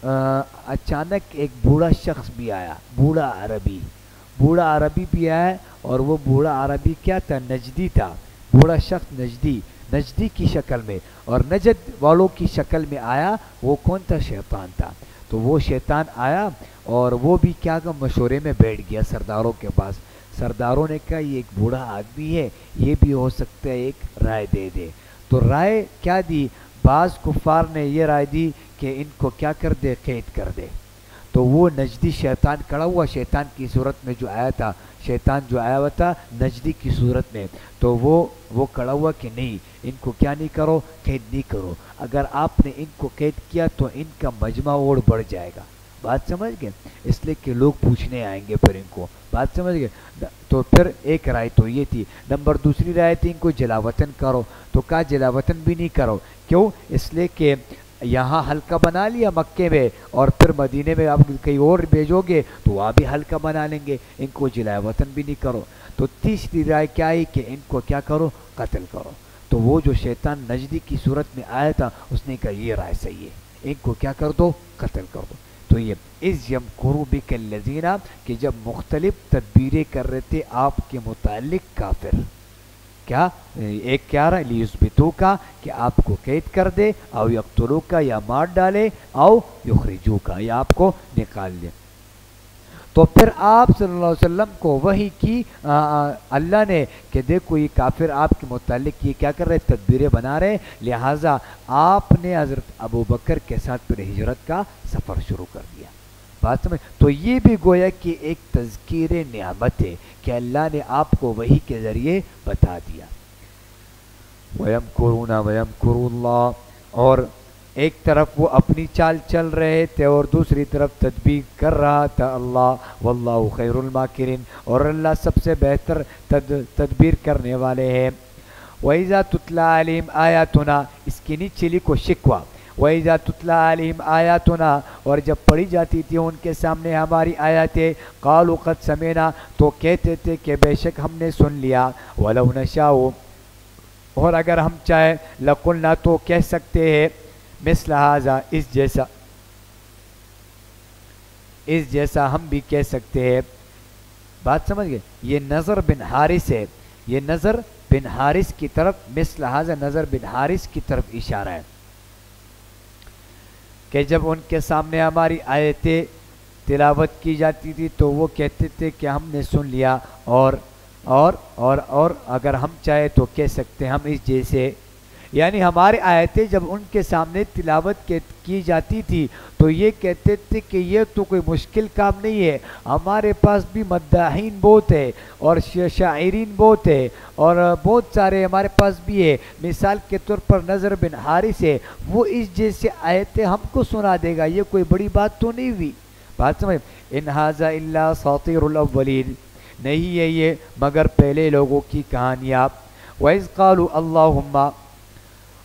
اچانک ایک بوڑھا شخص بھی آیا، بوڑھا عربی بھی آیا، اور وہ بوڑھا عربی کیا تھا؟ نجدی تھا۔ بوڑھا شخص نجدی کی شکل میں اور نجد والوں کی شکل میں آیا۔ وہ کون تھا؟ شیطان تھا۔ تو وہ شیطان آیا اور وہ بھی کیا مشورے میں بیٹھ گیا سرداروں کے پاس۔ سرداروں نے کہا یہ ایک بوڑھا آدمی ہے، یہ بھی ہو سکتا ہے ایک رائے دے دے۔ تو رائے کیا دی؟ بعض کفار نے یہ رائے دی کہ ان کو کیا کر دے؟ قید کر دے۔ تو وہ نجدی شیطان کھڑا ہوا، شیطان کی صورت میں جو آیا تھا، شیطان جو آیا ہوا تھا نجدی کی صورت میں، تو وہ کھڑا ہوا کہ نہیں، ان کو کیا نہیں کرو؟ قید نہیں کرو۔ اگر آپ نے ان کو قید کیا تو ان کا مجمع اور بڑھ جائے گا، بات سمجھ گئے؟ اس لیے کہ لوگ پوچھنے آئیں گے پھر ان کو، بات سمجھ گئے؟ تو پھر ایک رائے تو یہ تھی. نمبر دوسری رائے تھی ان کو جلا وطن کرو، تو کہا جلا وطن بھی نہیں کرو. کیوں؟ اس لیے کہ یہاں حلقہ بنا لیا مکے میں، اور پھر مدینے میں آپ کہیں اور بھیجو گے تو وہاں بھی حلقہ بنا لیں گے، ان کو جلا وطن بھی نہیں کرو. تو تیسری رائے کیا ہے کہ ان کو کیا کرو؟ قتل کرو. تو وہ جو شیطان نجدی کی صورت میں آیا تھا اس نے کہا یہ رائے صحیح ہے، ان کو کیا کر دو؟ قتل کر دو. تو یہ اذ یمکروا بک الذین، کہ جب مختلف تدبیریں کر رہے تھے آپ کے متعلق کافر. کیا ایک کیا رہا؟ لیثبتوکا، کہ آپ کو قید کر دے، او یقتلوکا، یا مار ڈالے، او یخرجوکا، یا آپ کو نکال دے. تو پھر آپ صلی اللہ علیہ وسلم کو وحی کی اللہ نے کہ دیکھو یہ کافر آپ کے متعلق یہ کیا کر رہے؟ تدبیریں بنا رہے، لہٰذا آپ نے حضرت ابو بکر کے ساتھ پھر ہجرت کا سفر شروع کر دیا. بات سمجھ؟ تو یہ بھی گویا کہ ایک تذکیر نعمت ہے کہ اللہ نے آپ کو وحی کے ذریعے بتا دیا. وَيَمْكُرُونَ وَيَمْكُرُ اللَّهُ، اور ایک طرف وہ اپنی چال چل رہے تھے اور دوسری طرف تدبیر کر رہا تھا اللہ. واللہ خیر الماکرین، اور اللہ سب سے بہتر تدبیر کرنے والے ہیں. وَإِذَا تُتْلَى عَلَيْهِمْ آیاتنا، اس کی نیچے لکھو شکوہ. وَإِذَا تُتْلَى عَلَيْهِمْ آیاتنا، اور جب پڑھی جاتی تھی ان کے سامنے ہماری آیاتیں، قالوا قد سمعنا، تو کہتے تھے کہ بے شک ہم نے سن لیا. وَلَوْ نَشَاءُ، اور اگر ہم چاہے، لَقُلْنَا، تو کہہ سکتے ہیں، مثل ھذا، اس جیسا ہم بھی کہہ سکتے ہیں. بات سمجھ گئے؟ یہ نظر بن حارث ہے، یہ نظر بن حارث کی طرف، مثل ھذا نظر بن حارث کی طرف اشارہ ہے کہ جب ان کے سامنے ہماری آیتیں تلاوت کی جاتی تھی تو وہ کہتے تھے کہ ہم نے سن لیا، اور اگر ہم چاہے تو کہہ سکتے ہم اس جیسے. یعنی ہماری آیتیں جب ان کے سامنے تلاوت کی جاتی تھی تو یہ کہتے تھے کہ یہ تو کوئی مشکل کام نہیں ہے، ہمارے پاس بھی مداحین بہت ہے اور شاعرین بہت ہے اور بہت سارے ہمارے پاس بھی ہے. مثال کے طور پر نظر بن حارث ہے، وہ اس جیسے آیتیں ہم کو سنا دے گا، یہ کوئی بڑی بات تو نہیں ہوئی. بات سمجھ؟ ان ھذا الا اساطیر الاولین، نہیں ہے یہ مگر پہلے لوگوں کی کہانیاں. وَإِذْ قَالُوا اللَّهُمَّ،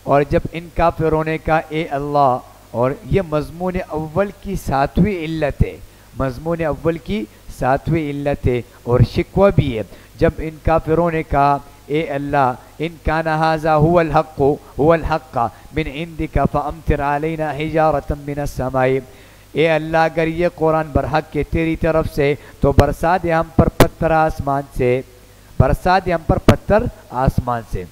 اور جب ان کافروں نے کہا اے اللہ، اور یہ مضمون اول کی 7ویں علت ہے، مضمون اول کی 7ویں علت ہے اور شکوہ بھی ہے. جب ان کافروں نے کہا اے اللہ، ان کان ھذا هو الحق من عندک فامطر علینا حجارۃ من السماء، اے اللہ اگر یہ قرآن برحق ہے تیری طرف سے تو برسا دے ہم پر پتھر آسمان سے، برسا دے ہم پر پتھر آسمان سے.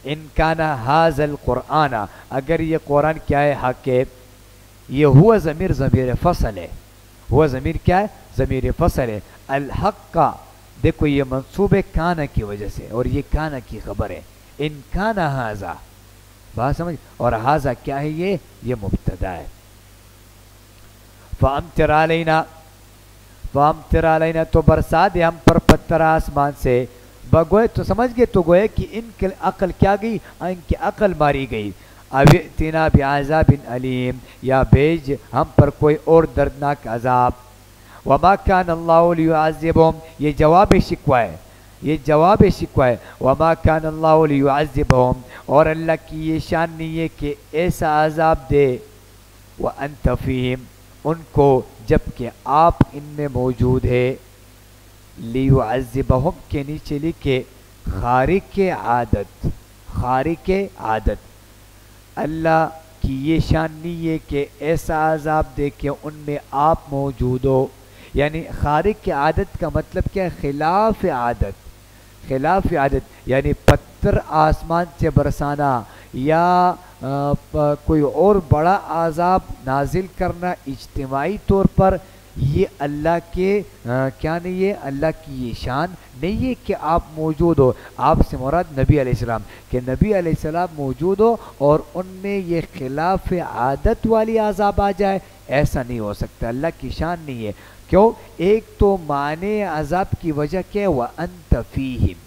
ان کان ھذا القرآن، اگر یہ قرآن کیا ہے؟ حق ہے. یہ ہوا ضمیر فصل ہے، ہوا ضمیر کیا ہے؟ ضمیر فصل ہے. الحق کا دیکھو یہ منصوب ہے کانا کی وجہ سے، اور یہ کانا کی خبر ہے. ان کان ھذا، بات سمجھ؟ اور ھذا کیا ہے؟ یہ مبتدا ہے. فامطر علینا، تو برسا دے ہم پر پتھر آسمان سے. بگوئے تو سمجھ گئے؟ تو گوئے کہ ان کی عقل کیا گئی؟ ان کی عقل ماری گئی. اب ائتنا بعذاب علیم، یا بھیج ہم پر کوئی اور دردناک عذاب. وما کان اللہ لیعذبہم، یہ جواب شکوہ ہے، یہ جواب شکوہ ہے. وما کان اللہ لیعذبہم، اور اللہ کی یہ شان نہیں ہے کہ ایسا عذاب دے. وانت فیہم، ان کو جبکہ آپ ان میں موجود ہے. لیعذبہم کے نیچے لکھے خارق عادت، خارق عادت. اللہ کی یہ شان نہیں ہے کہ ایسا عذاب دے کہ ان میں آپ موجود ہو. یعنی خارق عادت کا مطلب کیا ہے؟ خلاف عادت، خلاف عادت یعنی پتھر آسمان سے برسانا یا کوئی اور بڑا عذاب نازل کرنا اجتماعی طور پر، یہ اللہ کے کیا نہیں ہے؟ اللہ کی یہ شان نہیں ہے کہ آپ موجود ہو. آپ سے مراد نبی علیہ السلام، کہ نبی علیہ السلام موجود ہو اور ان میں یہ خلاف عادت والی عذاب آ جائے، ایسا نہیں ہو سکتا، اللہ کی شان نہیں ہے. کیوں؟ ایک تو معنی عذاب کی وجہ کیا ہے؟ وَأَنْتَ فِيهِمْ،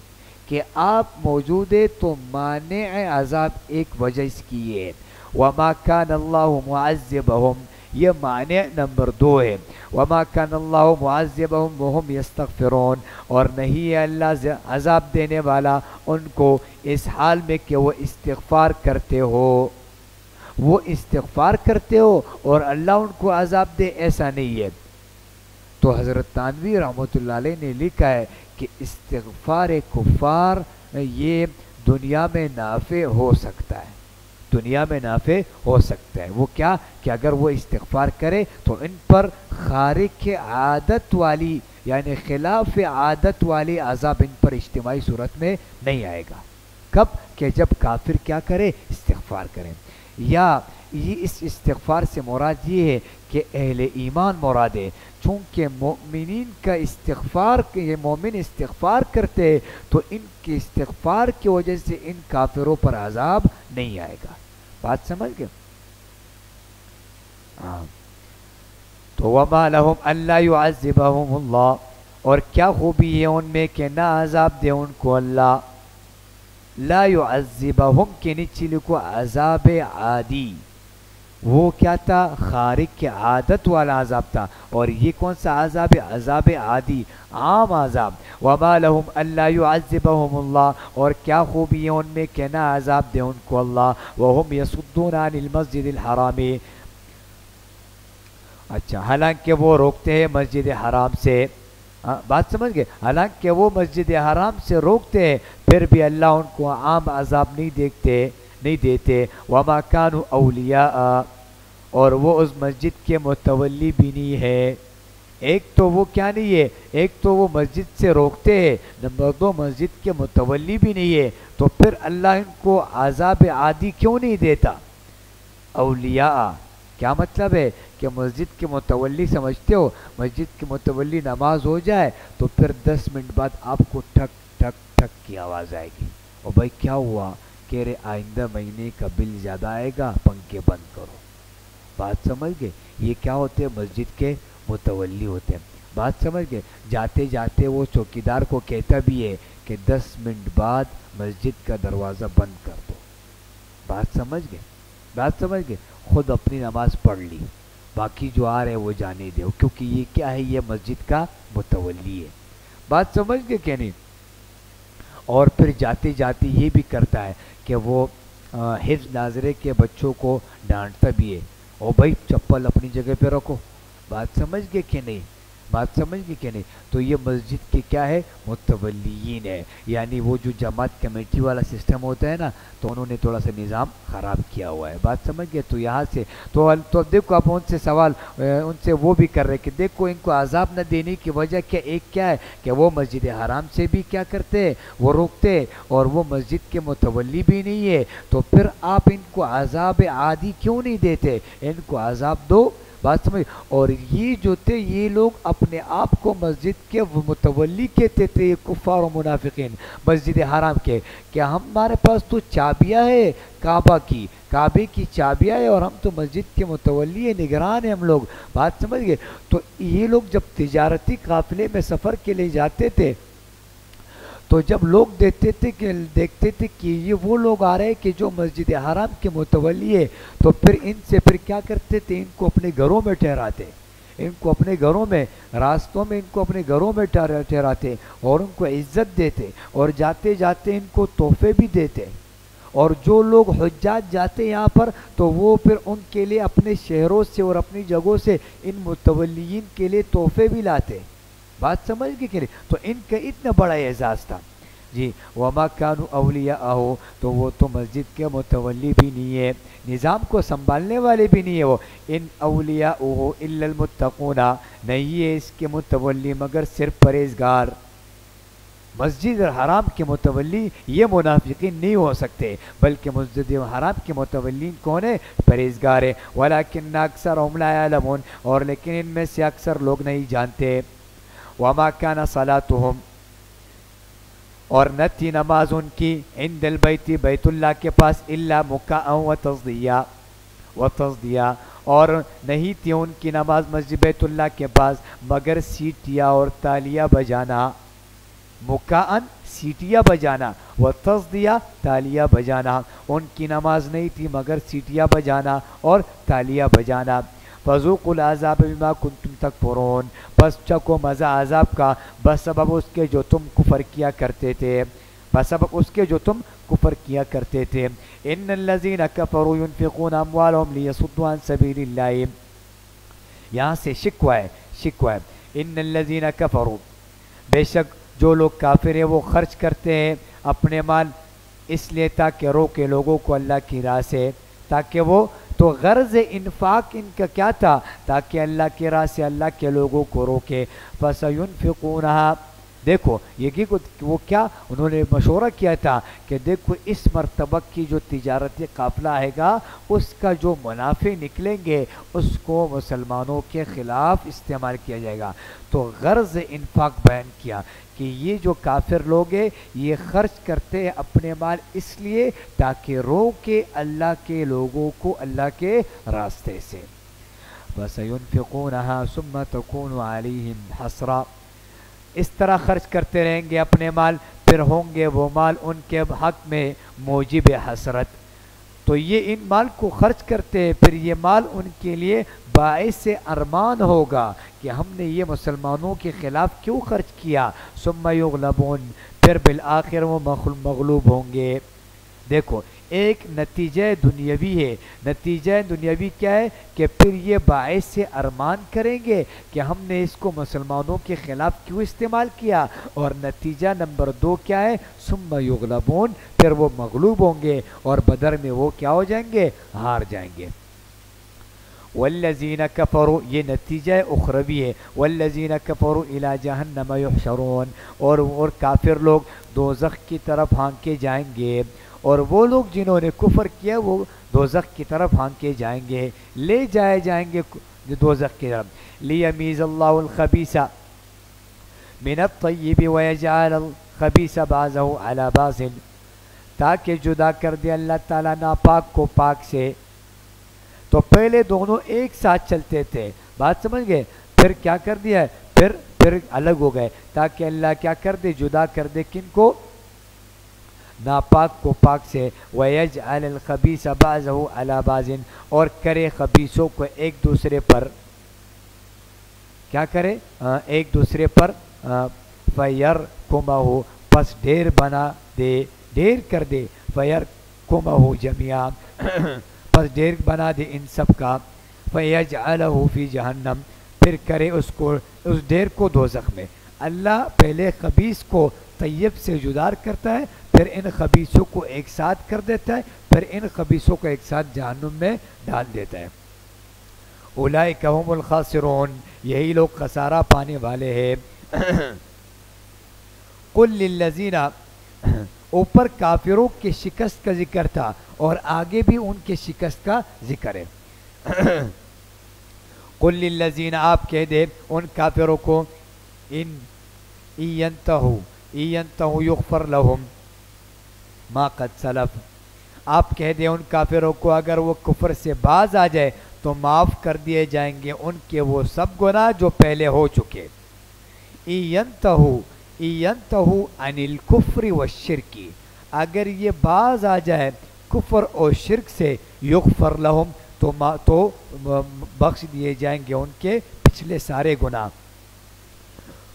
کہ آپ موجود ہے تو مانع عذاب ایک وجہ اس کی ہے. وَمَا كَانَ اللَّهُ مُعَذِّبَهُمْ، یہ معنی نمبر 2 ہے۔ وما کان اللہ معذبہم وہم یستغفرون، اور نہیں ہے اللہ عذاب دینے والا ان کو اس حال میں کہ وہ استغفار کرتے ہو، وہ استغفار کرتے ہو اور اللہ ان کو عذاب دے، ایسا نہیں ہے۔ تو حضرت تھانوی رحمۃ اللہ علیہ نے لکھا ہے کہ استغفار کفار یہ دنیا میں نافع ہو سکتا ہے، دنیا میں نافع ہو سکتا ہے۔ وہ کیا کہ اگر وہ استغفار کرے تو ان پر خارق عادت والی یعنی خلاف عادت والی عذاب ان پر اجتماعی صورت میں نہیں آئے گا۔ کب کہ جب کافر کیا کرے، استغفار کریں۔ یا یہ اس استغفار سے مراد یہ ہے کہ اہل ایمان مراد ہے، چونکہ مومنین کا استغفار، یہ مومن استغفار کرتے ہیں تو ان کے استغفار کی وجہ سے ان کافروں پر عذاب نہیں آئے گا۔ بات سمجھ گئے؟ ہاں۔ تو وما لهم الا يعذبهم اللہ، اور کیا خوبی ہے ان میں کہ نہ عذاب دے ان کو اللہ۔ لا يعذبهم کے نیچے لکھو عذاب عادی، وہ کیا تھا، خارق کے عادت والا عذاب تھا، اور یہ کون سا عذاب ہے، عذاب عادی، عام عذاب۔ وما لهم الا يعذبهم اللہ، اور کیا خوبی ہے ان میں کہ نہ عذاب دے ان کو اللہ، وهم يصدون عن المسجد الحرام، اچھا حالانکہ وہ روکتے ہیں مسجد حرام سے، بات سمجھ گئے، حالانکہ وہ مسجد حرام سے روکتے ہیں پھر بھی اللہ ان کو عام عذاب نہیں دیتے۔ وما كانوا اولیاء، اور وہ اس مسجد کے متولی بھی نہیں ہے۔ ایک تو وہ کیا نہیں ہے، ایک تو وہ مسجد سے روکتے ہیں، نمبر 2 مسجد کے متولی بھی نہیں ہے، تو پھر اللہ ان کو عذاب عادی کیوں نہیں دیتا۔ اولیاء کیا مطلب ہے کہ مسجد کے متولی سمجھتے ہو، مسجد کے متولی نماز ہو جائے تو پھر 10 منٹ بعد آپ کو ٹھک ٹھک ٹھک کی آواز آئے گی، اور بھائی کیا ہوا، کہہ رہے آئندہ مہینے کا بل زیادہ آئے گا، پنکھے بند کرو۔ بات سمجھ گئے، یہ کیا ہوتے ہیں، مسجد کے متولی ہوتے ہیں۔ بات سمجھ گئے، جاتے جاتے وہ چوکیدار کو کہتا بھی ہے کہ 10 منٹ بعد مسجد کا دروازہ بند کر دو۔ بات سمجھ گئے، بات سمجھ گئے، خود اپنی نماز پڑھ لی، باقی جو آ رہے وہ جانے دو، کیونکہ یہ کیا ہے، یہ مسجد کا متولی ہے۔ بات سمجھ گئے کہ نہیں؟ اور پھر جاتے جاتے یہ بھی کرتا ہے کہ وہ حفظ ناظرے کے بچوں کو ڈانٹتا بھی ہے، او بھائی چپل اپنی جگہ پہ رکھو۔ بات سمجھ گئے کہ نہیں؟ بات سمجھ گئے کہ نہیں؟ تو یہ مسجد کے کیا ہے، متولیین ہے، یعنی وہ جو جماعت کمیٹی والا سسٹم ہوتا ہے نا، تو انہوں نے تھوڑا سا نظام خراب کیا ہوا ہے۔ بات سمجھ گئے؟ تو یہاں سے تو دیکھو آپ ان سے سوال ان سے وہ بھی کر رہے کہ دیکھو ان کو عذاب نہ دینے کی وجہ کیا، ایک کیا ہے کہ وہ مسجد حرام سے بھی کیا کرتے ہیں، وہ روکتے، اور وہ مسجد کے متولی بھی نہیں ہے، تو پھر آپ ان کو عذاب عادی کیوں نہیں دیتے، ان کو عذاب دو۔ بات سمجھ؟ اور یہ جو تھے یہ لوگ اپنے آپ کو مسجد کے متولی کہتے تھے، کفار و منافقین مسجد حرام کے، کہ ہمارے پاس تو چابیاں ہے کعبے کی چابیاں ہے، اور ہم تو مسجد کے متولی ہیں، نگران ہیں ہم لوگ۔ بات سمجھ گئے؟ تو یہ لوگ جب تجارتی قافلے میں سفر کے لیے جاتے تھے تو جب لوگ دیکھتے تھے کہ یہ وہ لوگ آ رہے کہ جو مسجد حرام کے متولی ہے، تو پھر ان سے پھر کیا کرتے تھے، ان کو اپنے گھروں میں ٹھہراتے، ان کو اپنے گھروں میں، راستوں میں ان کو اپنے گھروں میں ٹھہراتے، اور ان کو عزت دیتے، اور جاتے جاتے ان کو تحفے بھی دیتے، اور جو لوگ حجاج جاتے یہاں پر تو وہ پھر ان کے لیے اپنے شہروں سے اور اپنی جگہوں سے ان متولیین کے لیے تحفے بھی لاتے۔ بات سمجھ گئے کہ نہیں؟ تو ان کا اتنا بڑا اعزاز تھا جی۔ وما كانوا اولیاء، تو وہ تو مسجد کے متولی بھی نہیں ہے، نظام کو سنبھالنے والے بھی نہیں ہے، وہ ان اولیاء الا المتقون، نہیں ہے اس کے متولی مگر صرف پرہیزگار۔ مسجد حرام کے متولی یہ منافقین نہیں ہو سکتے، بلکہ مسجد حرام کے متولین کون ہے، پرہیزگار ہے۔ ولکن اکثرهم لا يعلمون، اور لیکن ان میں سے اکثر لوگ نہیں جانتے۔ وما كان صلاتهم، اور نہ تھی نماز ان کی، عند البیت بیت اللہ کے پاس، الا مکاء وتصدیہ، اور نہیں تھی ان کی نماز مسجد بیت اللہ کے پاس مگر سیٹیاں اور تالیاں بجانا، مکاء سیٹیاں بجانا، وتصدیہ تالیاں بجانا، ان کی نماز نہیں تھی مگر سیٹیاں بجانا اور تالیاں بجانا۔ فذوقوا العذاب بما کنتم تکفرون، بس چکو مزہ عذاب کا بس سبب اس کے جو تم کفر کیا کرتے تھے، بس سبب اس کے جو تم کفر کیا کرتے تھے۔ ان الذین کفروا ينفقون اموالهم لیصدوا عن سبیل اللہ، یہاں سے شکوہ ہے ان الذین کفروا، بے شک جو لوگ کافر ہیں وہ خرچ کرتے ہیں اپنے مال اس لیے تاکہ روکے لوگوں کو اللہ کی راہ سے، تاکہ وہ تو غرض انفاق ان کا کیا تھا، تاکہ اللہ کی راہ سے اللہ کے لوگوں کو روکے۔ فَسَيُنْفِقُونَهَا، دیکھو یہ وہ کیا انہوں نے مشورہ کیا تھا کہ دیکھو اس مرتبہ کی جو تجارتی قافلہ آئے گا اس کا جو منافع نکلیں گے اس کو مسلمانوں کے خلاف استعمال کیا جائے گا، تو غرض انفاق بیان کیا کہ یہ جو کافر لوگ ہیں یہ خرچ کرتے ہیں اپنے مال اس لیے تاکہ روکے اللہ کے لوگوں کو اللہ کے راستے سے۔ وَسَيُنْفِقُونَهَا ثُمَّ تَكُونُ عَلَيْهِمْ حَسْرًا، اس طرح خرچ کرتے رہیں گے اپنے مال، پھر ہوں گے وہ مال ان کے حق میں موجب حسرت، تو یہ ان مال کو خرچ کرتے ہیں پھر یہ مال ان کے لیے باعث ارمان ہوگا کہ ہم نے یہ مسلمانوں کے خلاف کیوں خرچ کیا۔ ثم یغلبون، پھر بالآخر وہ مغلوب ہوں گے۔ دیکھو ایک نتیجہ دنیاوی ہے، نتیجہ دنیاوی کیا ہے کہ پھر یہ باعث ارمان کریں گے کہ ہم نے اس کو مسلمانوں کے خلاف کیوں استعمال کیا، اور نتیجہ نمبر 2 کیا ہے، ثم یغلبون، پھر وہ مغلوب ہوں گے اور بدر میں وہ کیا ہو جائیں گے، ہار جائیں گے۔ والذین کفروا، یہ نتیجہ اخروی ہے، والذین کفروا الی جہنم یحشرون، اور کافر لوگ دوزخ کی طرف ہانکے جائیں گے، اور وہ لوگ جنہوں نے کفر کیا وہ دوزخ کی طرف ہانکے جائیں گے، لے جائے جائیں گے دوزخ کی طرف۔ لیمیز اللہ الخبیث من الطیب ویجعل الخبیث بعضہ علی بعض، تاکہ جدا کر دے اللہ تعالیٰ ناپاک کو پاک سے۔ تو پہلے دونوں ایک ساتھ چلتے تھے، بات سمجھ گئے، پھر کیا کر دیا ہے، پھر الگ ہو گئے، تاکہ اللہ کیا کر دے، جدا کر دے کن کو، ناپاک کو پاک سے۔ وَيَجْعَلَ الْخَبِيثَ بَعْضَهُ عَلَى بَعْضٍ، اور کرے خبیثوں کو ایک دوسرے پر، کیا کرے، ایک دوسرے پر، فَيَرْكُمَهُ، پس ڈھیر بنا دے، ڈھیر کر دے، فَيَرْكُمَهُ جَمِيعًا، پس ڈھیر بنا دے ان سب کا، فَيَجْعَلَهُ فِي جَهَنَّمْ، پھر کرے اس کو، اس ڈھیر کو دوزخ میں۔ اللہ پہلے خبیث کو طیب سے جدا کرتا ہے، پھر ان خبیثوں کو ایک ساتھ کر دیتا ہے، پھر ان خبیثوں کو ایک ساتھ جہنم میں ڈال دیتا ہے۔ اولئک هم الخاسرون، یہی لوگ خسارہ پانے والے ہیں۔ قل للذین، اوپر کافروں کے شکست کا ذکر تھا اور آگے بھی ان کے شکست کا ذکر ہے۔ قل للذین، آپ کہہ دے ان کافروں کو، ان ینتہوا یغفر لہم ما قد سلف، آپ کہہ دیں ان کافروں کو اگر وہ کفر سے باز آ جائے تو معاف کر دیے جائیں گے ان کے وہ سب گناہ جو پہلے ہو چکے۔ ینتہوا عن الکفر والشرک، اگر یہ باز آ جائے کفر اور شرک سے، یغفر لہم، تو بخش دیے جائیں گے ان کے پچھلے سارے گناہ۔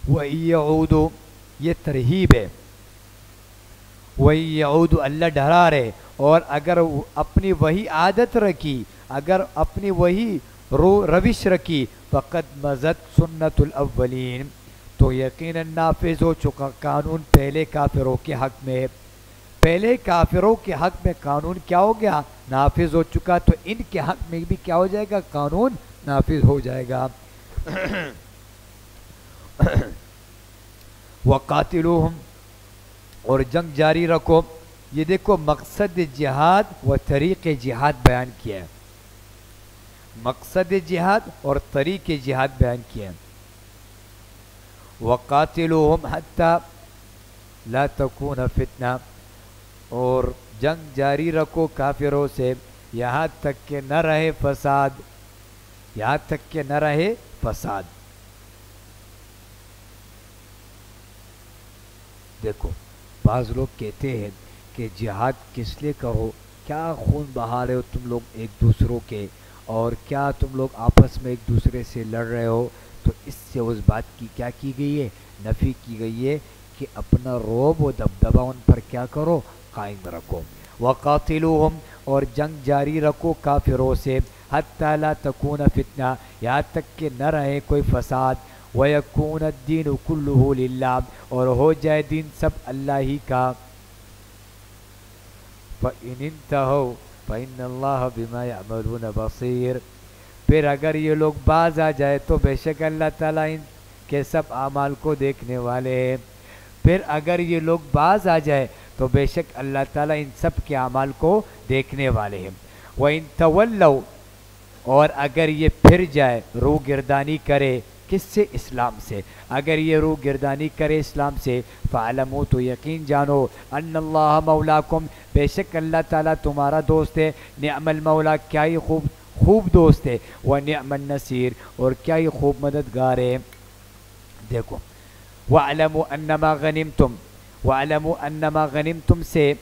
وَإِيَعُودُ، یہ ترہیب ہے، وَيَعُودُ، اللہ ڈرا رہے، اور اگر اپنی وہی عادت رکھی، اگر اپنی وہی روش رکھی، فقد مضت سنت الاولین، تو یقیناً نافذ ہو چکا قانون پہلے کافروں کے حق میں۔ پہلے کافروں کے حق میں قانون کیا ہو گیا، نافذ ہو چکا، تو ان کے حق میں بھی کیا ہو جائے گا، قانون نافذ ہو جائے گا۔ وقاتلوہم، اور جنگ جاری رکھو، یہ دیکھو مقصد جہاد و طریق جہاد بیان کیا ہے، مقصد جہاد اور طریق جہاد بیان کیا ہے۔ وقاتلوہم حتی لا تکون فتنہ، اور جنگ جاری رکھو کافروں سے یہاں تک کہ نہ رہے فساد، یہاں تک کہ نہ رہے فساد۔ دیکھو بعض لوگ کہتے ہیں کہ جہاد کس لیے کرو، کیا خون بہا رہے ہو تم لوگ ایک دوسروں کے، اور کیا تم لوگ آپس میں ایک دوسرے سے لڑ رہے ہو؟ تو اس سے اس بات کی کیا کی گئی ہے؟ نفی کی گئی ہے کہ اپنا رعب و دبدبہ ان پر کیا کرو؟ قائم رکھو. وقاتلوہم اور جنگ جاری رکھو کافروں سے، حتی لا تکون فتنہ یہاں تک کہ نہ رہے کوئی فساد، ویکون الدین کلہ للہ اور ہو جائے دین سب اللہ ہی کا. فَإِنِ انتہوا فَإِنَّ اللَّهَ بِمَا يَعْمَلُونَ بَصِيرٌ پھر اگر یہ لوگ باز آ جائے تو بے شک اللہ تعالیٰ ان کے سب اعمال کو دیکھنے والے ہیں. پھر اگر یہ لوگ باز آ جائے تو بے شک اللہ تعالیٰ ان سب کے اعمال کو دیکھنے والے ہیں. وَإِن تَوَلَّوْا اور اگر یہ پھر جائے، روح گردانی کرے، کس سے؟ اسلام سے. اگر یہ روح گردانی کرے اسلام سے، فَعْلَمُوا تو یقین جانو، ان اللہ مولاکم بے شک اللہ تعالیٰ تمہارا دوست ہے، نعم المولا کیا ہی خوب دوست ہے، وَنِعْمَ النَّصِيرُ اور کیا ہی خوب مددگار ہے. دیکھو وَعْلَمُوا أَنَّمَا غَنِمْتُمْ، وَعْلَمُوا أَنَّمَا غَنِمْتُمْ سے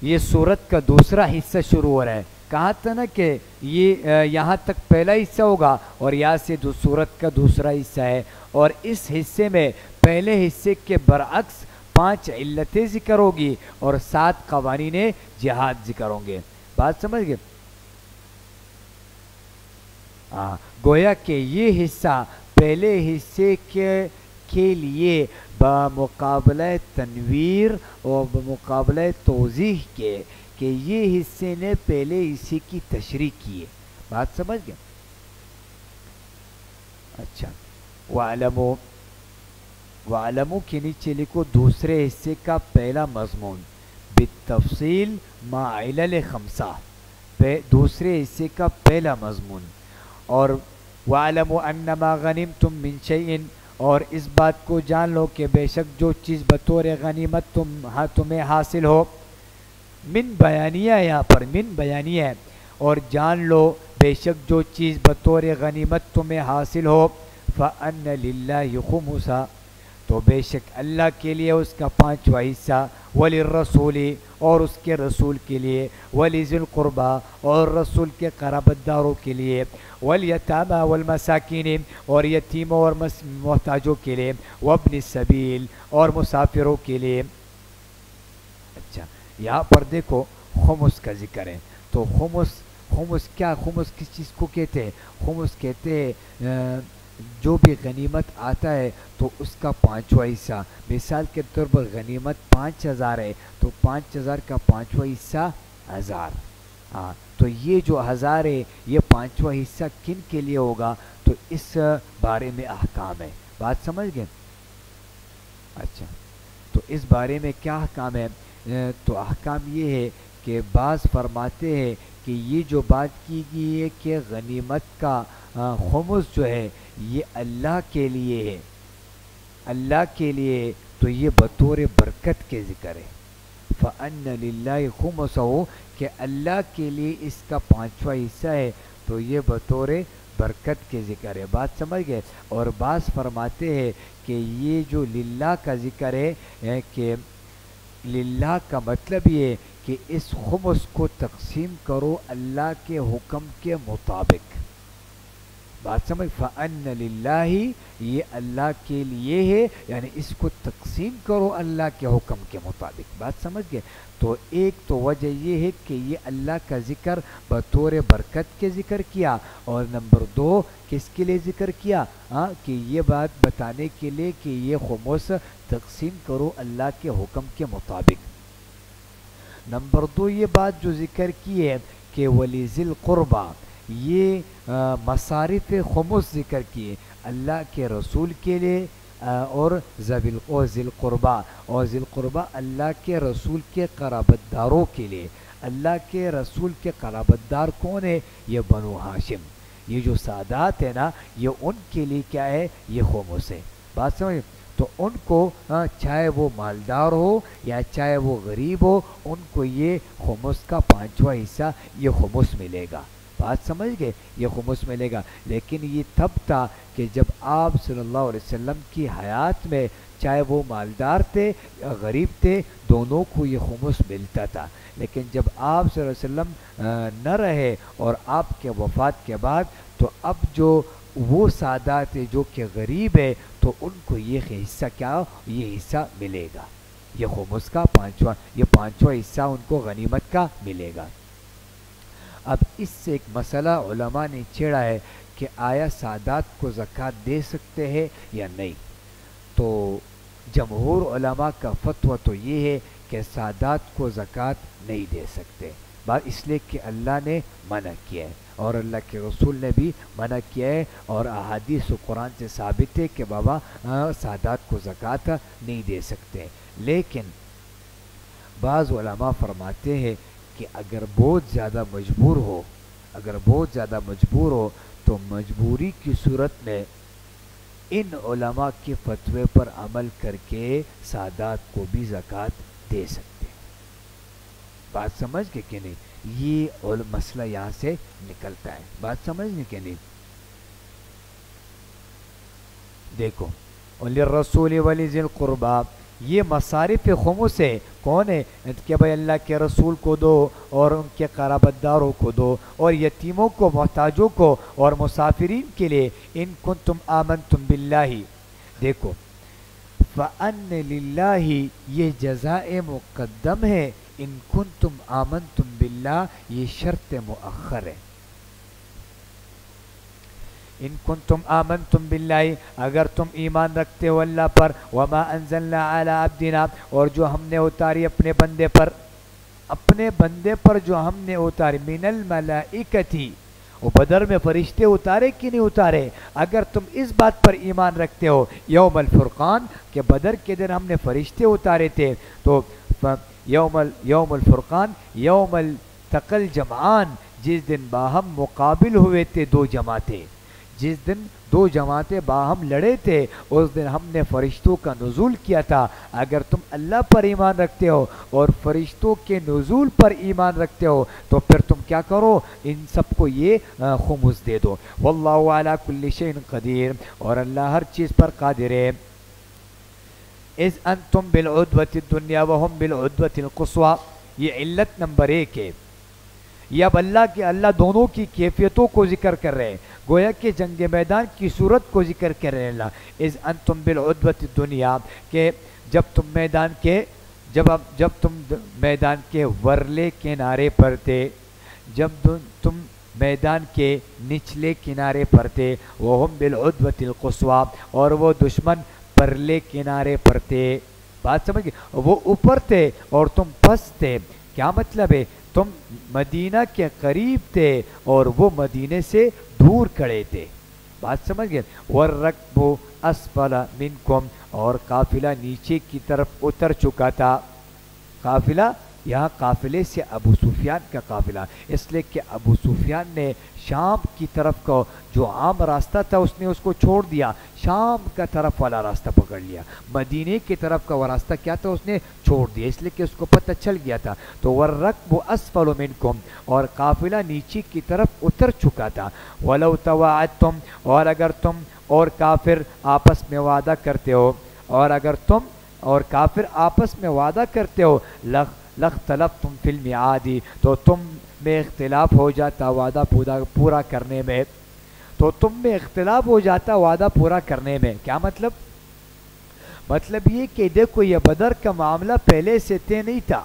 یہ سورت کا دوسرا حصہ شروع ہو رہا ہے. کہا تھا نا کہ یہ یہاں تک پہلا حصہ ہوگا اور یہاں سے سورت کا دوسرا حصہ ہے، اور اس حصے میں پہلے حصے کے برعکس 5 علتیں ذکر ہوگی اور 7 قوانین جہاد ذکر ہوں گے. بات سمجھ گئے؟ گویا کہ یہ حصہ پہلے حصے کے لیے بمقابلہ تنویر اور بمقابلہ توضیح کے کہ یہ حصے نے پہلے حصے کی تشریح کی ہے. بات سمجھ گئے؟ اچھا، وَعْلَمُوا کے نیچے لکھو دوسرے حصے کا پہلا مضمون بالتفصیل مع علل 5، دوسرے حصے کا پہلا مضمون. اور وَعْلَمُوا أَنَّمَا غَنِمْتُم مِّن شَيْءٍ اور اس بات کو جان لو کہ بے شک جو چیز بطور غنیمت تمہیں حاصل ہو. من بیانیہ ہے، یہاں پر من بیانیہ ہے. اور جان لو بے شک جو چیز بطور غنیمت تمہیں حاصل ہو، فَأَنَّ لِلَّهِ خُمُسَ تو بے شک اللہ کے لیے اس کا 5واں حصہ، وَلِلرَّسُولِ اور اس کے رسول کے لیے، وَلِذِي الْقُرْبَى اور رسول کے قرابت داروں کے لیے، وَالْيَتَامَى وَالْمَسَاكِينِ اور یتیموں اور محتاجوں کے لیے، وَابْنِ السَّبِيلِ اور مسافروں کے لیے. اچھا، یہاں پر دیکھو خمس کا ذکر ہے. تو خمس کیا؟ خمس کس چیز کو کہتے ہیں؟ خمس کہتے ہیں جو بھی غنیمت آتا ہے تو اس کا 5واں حصہ. مثال کے طور پر غنیمت 5000 ہے تو 5000 کا 5واں حصہ 1000. تو یہ جو 1000 ہے یہ 5واں حصہ کن کے لیے ہوگا؟ تو اس بارے میں احکام ہے. بات سمجھ گئے؟ اچھا، تو اس بارے میں کیا احکام ہے؟ تو احکام یہ ہے کہ بعض فرماتے ہیں کہ یہ جو بات کی گئی ہے کہ غنیمت کا خمس جو ہے یہ اللہ کے لیے ہے، اللہ کے لیے، تو یہ بطور برکت کے ذکر ہے. فَأَنَّ لِلَّهِ خُمُسَهُ کہ اللہ کے لیے اس کا 5واں حصہ ہے تو یہ بطور برکت کے ذکر ہے. بات سمجھ گئے؟ اور بعض فرماتے ہیں کہ یہ جو للہ کا ذکر ہے کہ للہ کا مطلب یہ ہے کہ اس خمس کو تقسیم کرو اللہ کے حکم کے مطابق. بات سمجھ؟ فَأَنَّ لِلَّهِ یہ اللہ کے لیے ہے، یعنی اس کو تقسیم کرو اللہ کے حکم کے مطابق. بات سمجھ گئے؟ تو ایک تو وجہ یہ ہے کہ یہ اللہ کا ذکر بطور برکت کے ذکر کیا، اور نمبر 2 کس کے لیے ذکر کیا؟ کہ یہ بات بتانے کے لیے کہ یہ خمس تقسیم کرو اللہ کے حکم کے مطابق. نمبر 2 یہ بات جو ذکر کی ہے کہ وَلِذِي الْقُرْبَى یہ مصارف خمس ذکر کیے اللہ کے رسول کے لیے، اور ذی القربہ اور ذی القربہ اللہ کے رسول کے قرابت داروں کے لیے. اللہ کے رسول کے قرابت دار کون ہے؟ یہ بنو ہاشم، یہ جو سادات ہے نا یہ ان کے لیے کیا ہے؟ یہ خمس ہے. بات سمجھ؟ تو ان کو چاہے وہ مالدار ہو یا چاہے وہ غریب ہو، ان کو یہ خمس کا 5واں حصہ یہ خمس ملے گا. بات سمجھ گئے؟ یہ خمس ملے گا، لیکن یہ تب تھا کہ جب آپ صلی اللہ علیہ وسلم کی حیات میں چاہے وہ مالدار تھے یا غریب تھے دونوں کو یہ خمس ملتا تھا، لیکن جب آپ صلی اللہ علیہ وسلم نہ رہے اور آپ کے وفات کے بعد تو اب جو وہ سادات جو کہ غریب ہے تو ان کو یہ حصہ کیا، یہ حصہ ملے گا، یہ خمس کا پانچواں حصہ ان کو غنیمت کا ملے گا۔ اب اس سے ایک مسئلہ علماء نے چھیڑا ہے کہ آیا سادات کو زکوٰۃ دے سکتے ہیں یا نہیں؟ تو جمہور علماء کا فتویٰ تو یہ ہے کہ سادات کو زکوٰۃ نہیں دے سکتے، بات اس لیے کہ اللہ نے منع کیا ہے اور اللہ کے رسول نے بھی منع کیا ہے، اور احادیث و قرآن سے ثابت ہے کہ بابا سادات کو زکوٰۃ نہیں دے سکتے۔ لیکن بعض علماء فرماتے ہیں کہ اگر بہت زیادہ مجبور ہو تو مجبوری کی صورت میں ان علماء کے فتوے پر عمل کر کے سادات کو بھی زکوٰۃ دے سکتے ہیں۔ بات سمجھ گئے کہ نہیں؟ یہ مسئلہ یہاں سے نکلتا ہے، بات سمجھ گئے کہ نہیں؟ دیکھو وَلِلرَّسُولِ وَلِذِي الْقُرْبَى، یہ مصارف خمس ہے، کون ہے کہ بھائی اللہ کے رسول کو دو اور ان کے قرابت داروں کو دو اور یتیموں کو، محتاجوں کو اور مسافرین کے لیے۔ ان کنتم آمنتم باللہ، دیکھو فَأَنَّ لِلَّهِ یہ جزائے مقدم ہے، ان کنتم آمنتم باللہ یہ شرط مؤخر ہے۔ ان کنتم آمنتم باللہ، اگر تم ایمان رکھتے ہو اللہ پر، وما انزلنا علی عبدنا، اور جو ہم نے اتاری اپنے بندے پر جو ہم نے اتاری، من الملائکتی، وہ بدر میں فرشتے اتارے کہ نہیں اتارے؟ اگر تم اس بات پر ایمان رکھتے ہو یوم الفرقان کہ بدر کے دن ہم نے فرشتے اتارے تھے، تو یوم الفرقان یوم التقى الجمعان، جس دن باہم مقابل ہوئے تھے دو جماعتیں، جس دن دو جماعتیں باہم لڑے تھے اس دن ہم نے فرشتوں کا نزول کیا تھا۔ اگر تم اللہ پر ایمان رکھتے ہو اور فرشتوں کے نزول پر ایمان رکھتے ہو تو پھر تم کیا کرو، ان سب کو یہ خمس دے دو۔ واللہ علی کل شیء قدیر، اور اللہ ہر چیز پر قادر ہے۔ اذ انتم بالعدوۃ الدنیا وهم بالعدوۃ القصویٰ، یہ علت نمبر 1 ہے۔ یہ اب اللہ دونوں کی کیفیتوں کو ذکر کر رہے ہیں، گویا کہ جنگ میدان کی صورت کو ذکر کر رہے ہیں اللہ۔ اذ انتم بالعدوۃ الدنیا، کہ جب تم میدان کے ورلے کنارے پر تھے، جب تم میدان کے نچلے کنارے پر تھے، وہم بالعدوۃ القصویٰ، اور وہ دشمن پرلے کنارے پر تھے۔ بات سمجھ گئے؟ وہ اوپر تھے اور تم پس تھے۔ کیا مطلب ہے؟ تم مدینہ کے قریب تھے اور وہ مدینے سے دور کھڑے تھے۔ بات سمجھ گئے؟ وَالرَّكْبُ أَسْفَلَ مِنْكُمْ، اور قافلہ نیچے کی طرف اتر چکا تھا۔ قافلہ یہاں قافلے سے ابو سفیان کا قافلہ، اس لیے کہ ابو سفیان نے شام کی طرف کا جو عام راستہ تھا اس نے اس کو چھوڑ دیا، شام کا طرف والا راستہ پکڑ لیا، مدینے کی طرف کا وہ راستہ کیا تھا اس نے چھوڑ دیا، اس لیے کہ اس کو پتہ چل گیا تھا۔ تو وَالرَّكْبُ أَسْفَلُ مِنْكُمْ، اور قافلہ نیچے کی طرف اتر چکا تھا۔ وَلَوْ تَوَاعَدْتُمْ، اور اگر تم اور کافر آپس میں وعدہ کرتے ہو، اور اگر تم اور کافر آپس میں وعدہ کرتے ہو، لَاخْتَلَفْتُمْ فِي الْمِعَادِ، تو تم میں اختلاف ہو جاتا وعدہ پورا کرنے میں، تو تم میں اختلاف ہو جاتا وعدہ پورا کرنے میں۔ کیا مطلب؟ مطلب یہ کہ دیکھو یہ بدر کا معاملہ پہلے سے طے نہیں تھا،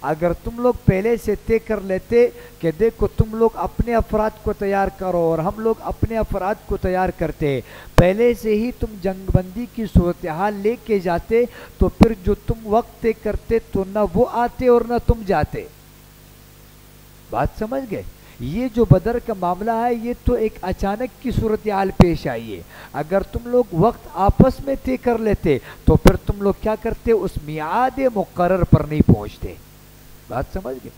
اگر تم لوگ پہلے سے طے کر لیتے کہ دیکھو تم لوگ اپنے افراد کو تیار کرو اور ہم لوگ اپنے افراد کو تیار کرتے، پہلے سے ہی تم جنگ بندی کی صورتحال لے کے جاتے، تو پھر جو تم وقت طے کرتے تو نہ وہ آتے اور نہ تم جاتے۔ بات سمجھ گئے؟ یہ جو بدر کا معاملہ ہے یہ تو ایک اچانک کی صورتحال پیش آئی ہے، اگر تم لوگ وقت آپس میں طے کر لیتے تو پھر تم لوگ کیا کرتے، اس میعاد مقرر پر نہیں پہنچتے۔ بات سمجھ گئے؟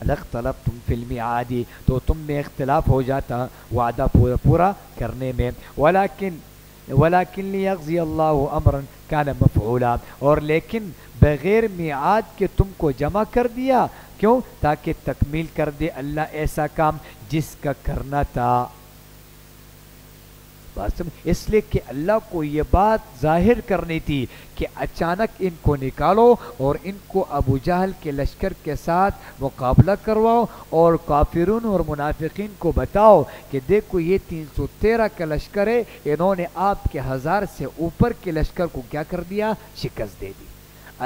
لَاخْتَلَفْتُمْ فِي الْمِعَادِ، تو تم میں اختلاف ہو جاتا وعدہ پورا کرنے میں۔ وَلَكِنْ لِيَقْضِيَ اللَّهُ أَمْرًا كَانَ مَفْعُولًا، اور لیکن بغیر میعاد کے تم کو جمع کر دیا کیوں؟ تاکہ تکمیل کر دے اللہ ایسا کام جس کا کرنا تھا. اس لیے کہ اللہ کو یہ بات ظاہر کرنی تھی کہ اچانک ان کو نکالو اور ان کو ابو جہل کے لشکر کے ساتھ مقابلہ کرواؤ اور کافرون اور منافقین کو بتاؤ کہ دیکھو یہ 313 کا لشکر ہے، انہوں نے آپ کے 1000 سے اوپر کے لشکر کو کیا کر دیا؟ شکست دے دی.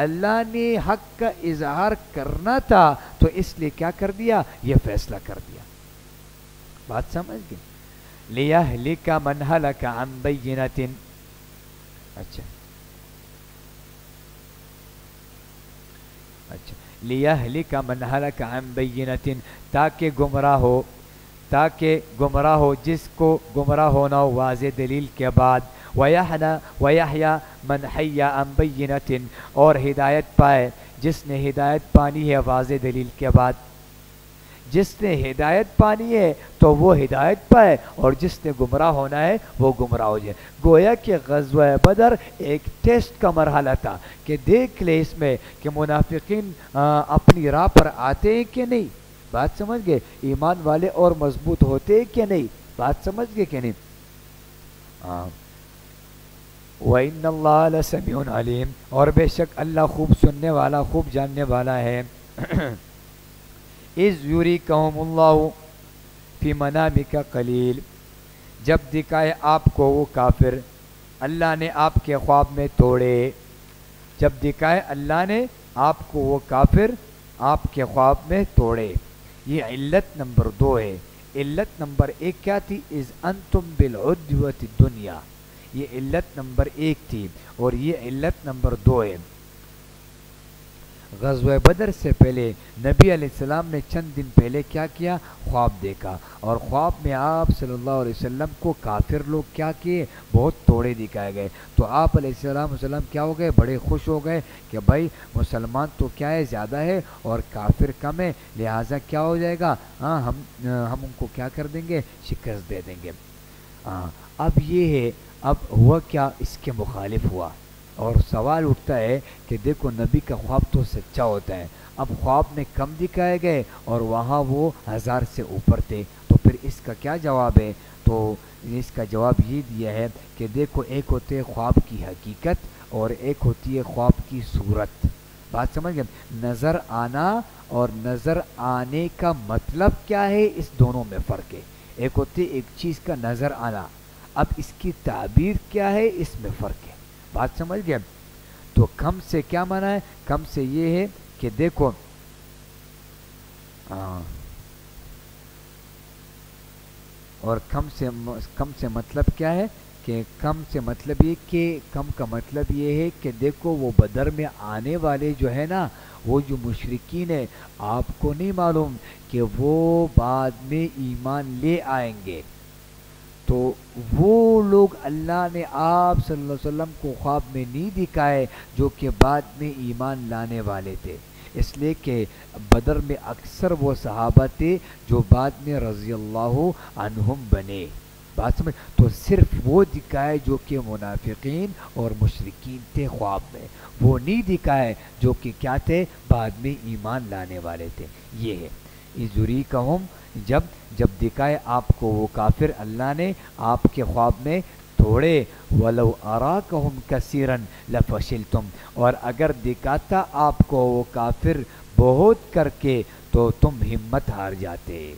اللہ نے حق کا اظہار کرنا تھا تو اس لیے کیا کر دیا؟ یہ فیصلہ کر دیا. بات سمجھ گئے؟ لِيَهْلِكَ مَنْ هَلَكَ عَنْ بَيِّنَةٍ. اچھا لِيَهْلِكَ مَنْ هَلَكَ عَنْ بَيِّنَةٍ، تاکہ گمراہ ہو جس کو گمراہ ہونا ہو واضح دلیل کے بعد. وَيَحْيَا مَنْ حَيَّ عَنْ بَيِّنَةٍ، اور ہدایت پائے جس نے ہدایت پانی ہے واضح دلیل کے بعد. جس نے ہدایت پانی ہے تو وہ ہدایت پائے اور جس نے گمراہ ہونا ہے وہ گمراہ ہو جائے. گویا کہ غزوہ بدر ایک ٹیسٹ کا مرحلہ تھا کہ دیکھ لے اس میں کہ منافقین اپنی راہ پر آتے ہیں کہ نہیں. بات سمجھ گئے؟ ایمان والے اور مضبوط ہوتے ہیں کہ نہیں. بات سمجھ گئے کہ نہیں؟ وَإِنَّ اللَّهَ لَسَمِيعٌ عَلِيمٌ، اور بے شک اللہ خوب سننے والا خوب جاننے والا ہے. اِذْ يُرِيكَهُمُ اللَّهُ فِي مَنَامِكَ قَلِيلٌ، جب دکھائے آپ کو وہ کافر اللہ نے آپ کے خواب میں توڑے. جب دکھائے اللہ نے آپ کو وہ کافر آپ کے خواب میں توڑے. یہ علت نمبر 2 ہے. علت نمبر 1 کیا تھی؟ اِذْ أَنْتُمْ بِالْعُدْوَةِ الدُّنْيَا، یہ علت نمبر 1 تھی اور یہ علت نمبر 2 ہے. غزوہ بدر سے پہلے نبی علیہ السلام نے چند دن پہلے کیا کیا؟ خواب دیکھا، اور خواب میں آپ صلی اللہ علیہ وسلم کو کافر لوگ کیا کیے؟ بہت توڑے دکھائے گئے. تو آپ علیہ السلام کیا ہو گئے؟ بڑے خوش ہو گئے کہ بھائی مسلمان تو کیا ہے زیادہ ہے اور کافر کم ہے، لہٰذا کیا ہو جائے گا؟ ہم ان کو کیا کر دیں گے؟ شکست دے دیں گے. اب یہ ہے، اب ہوا کیا؟ اس کے مخالف ہوا. اور سوال اٹھتا ہے کہ دیکھو نبی کا خواب تو سچا ہوتا ہے، اب خواب میں کم دکھائے گئے اور وہاں وہ 1000 سے اوپر تھے، تو پھر اس کا کیا جواب ہے؟ تو اس کا جواب یہ دیا ہے کہ دیکھو ایک ہوتے خواب کی حقیقت اور ایک ہوتی ہے خواب کی صورت. بات سمجھ گئے؟ نظر آنا اور نظر آنے کا مطلب کیا ہے، اس دونوں میں فرق ہے. ایک ہوتی ہے ایک چیز کا نظر آنا، اب اس کی تعبیر کیا ہے، اس میں فرق ہے. بات سمجھ گئے؟ تو کم سے کیا مانا ہے؟ کم سے یہ ہے کہ دیکھو اور کم سے مطلب کیا ہے کہ کم سے مطلب یہ کہ کم کا مطلب یہ ہے کہ دیکھو وہ بدر میں آنے والے جو ہے نا، وہ جو مشرکین ہیں، آپ کو نہیں معلوم کہ وہ بعد میں ایمان لے آئیں گے. تو وہ لوگ اللہ نے آپ صلی اللہ علیہ وسلم کو خواب میں نہیں دکھائے جو کہ بعد میں ایمان لانے والے تھے، اس لیے کہ بدر میں اکثر وہ صحابہ تھے جو بعد میں رضی اللہ عنہم بنے. بات سمجھ؟ تو صرف وہ دکھائے جو کہ منافقین اور مشرکین تھے خواب میں، وہ نہیں دکھائے جو کہ کیا تھے؟ بعد میں ایمان لانے والے تھے. یہ ہے ازوری کہم، جب دکھائے آپ کو وہ کافر اللہ نے آپ کے خواب میں توڑے. وَلَوْ أَرَاكَهُمْ كَثِيرًا لَفَشِلْتُمْ، اور اگر دکھاتا آپ کو وہ کافر بہت کر کے تو تم ہمت ہار جاتے.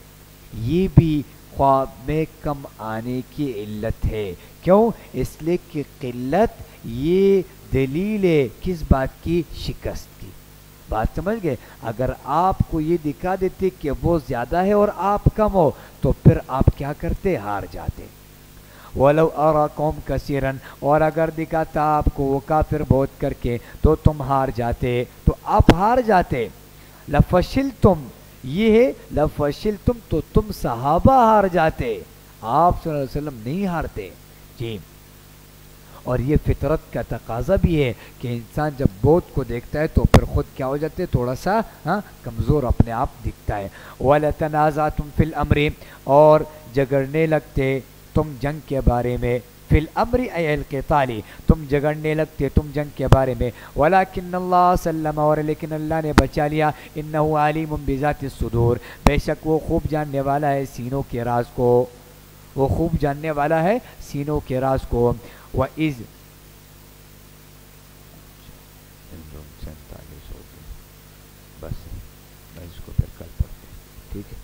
یہ بھی خواب میں کم آنے کی علت ہے. کیوں؟ اس لیے کہ قلت یہ دلیل ہے کس بات کی؟ شکست کی. بات سمجھ گئے؟ اگر آپ کو یہ دکھا دیتے کہ وہ زیادہ ہے اور آپ کم ہو تو پھر آپ کیا کرتے؟ ہار جاتے. وَلَوْ أَرَاكُمْ كَثِيرًا، اور اگر دکھاتا آپ کو وہ کافر بہت کر کے تو تم ہار جاتے، تو آپ ہار جاتے. لَفَشِلْتُمْ، یہ ہے لَفَشِلْتُمْ، تو تم صحابہ ہار جاتے، آپ صلی اللہ علیہ وسلم نہیں ہارتے. جی، اور یہ فطرت کا تقاضا بھی ہے کہ انسان جب بہت کو دیکھتا ہے تو پھر خود کیا ہو جاتے؟ تھوڑا سا کمزور اپنے آپ دکھتا ہے. وَلَتَنَازَعْتُمْ فِي الْأَمْرِ، اور جگڑنے لگتے تم جنگ کے بارے میں. فی الامر ای القتال، تم جگڑنے لگتے تم جنگ کے بارے میں، ولیکن اللہ سلم، اور لیکن اللہ نے بچا لیا، انہ علیم بذات الصدور، بے شک وہ خوب جاننے والا ہے سینوں کے راز کو، وہ خوب جاننے والا ہے سینوں کے راز کو۔ وَإِذْ 47 ہو گئے، بس اس کو پھر کل پڑھتے ہیں، ٹھیک ہے۔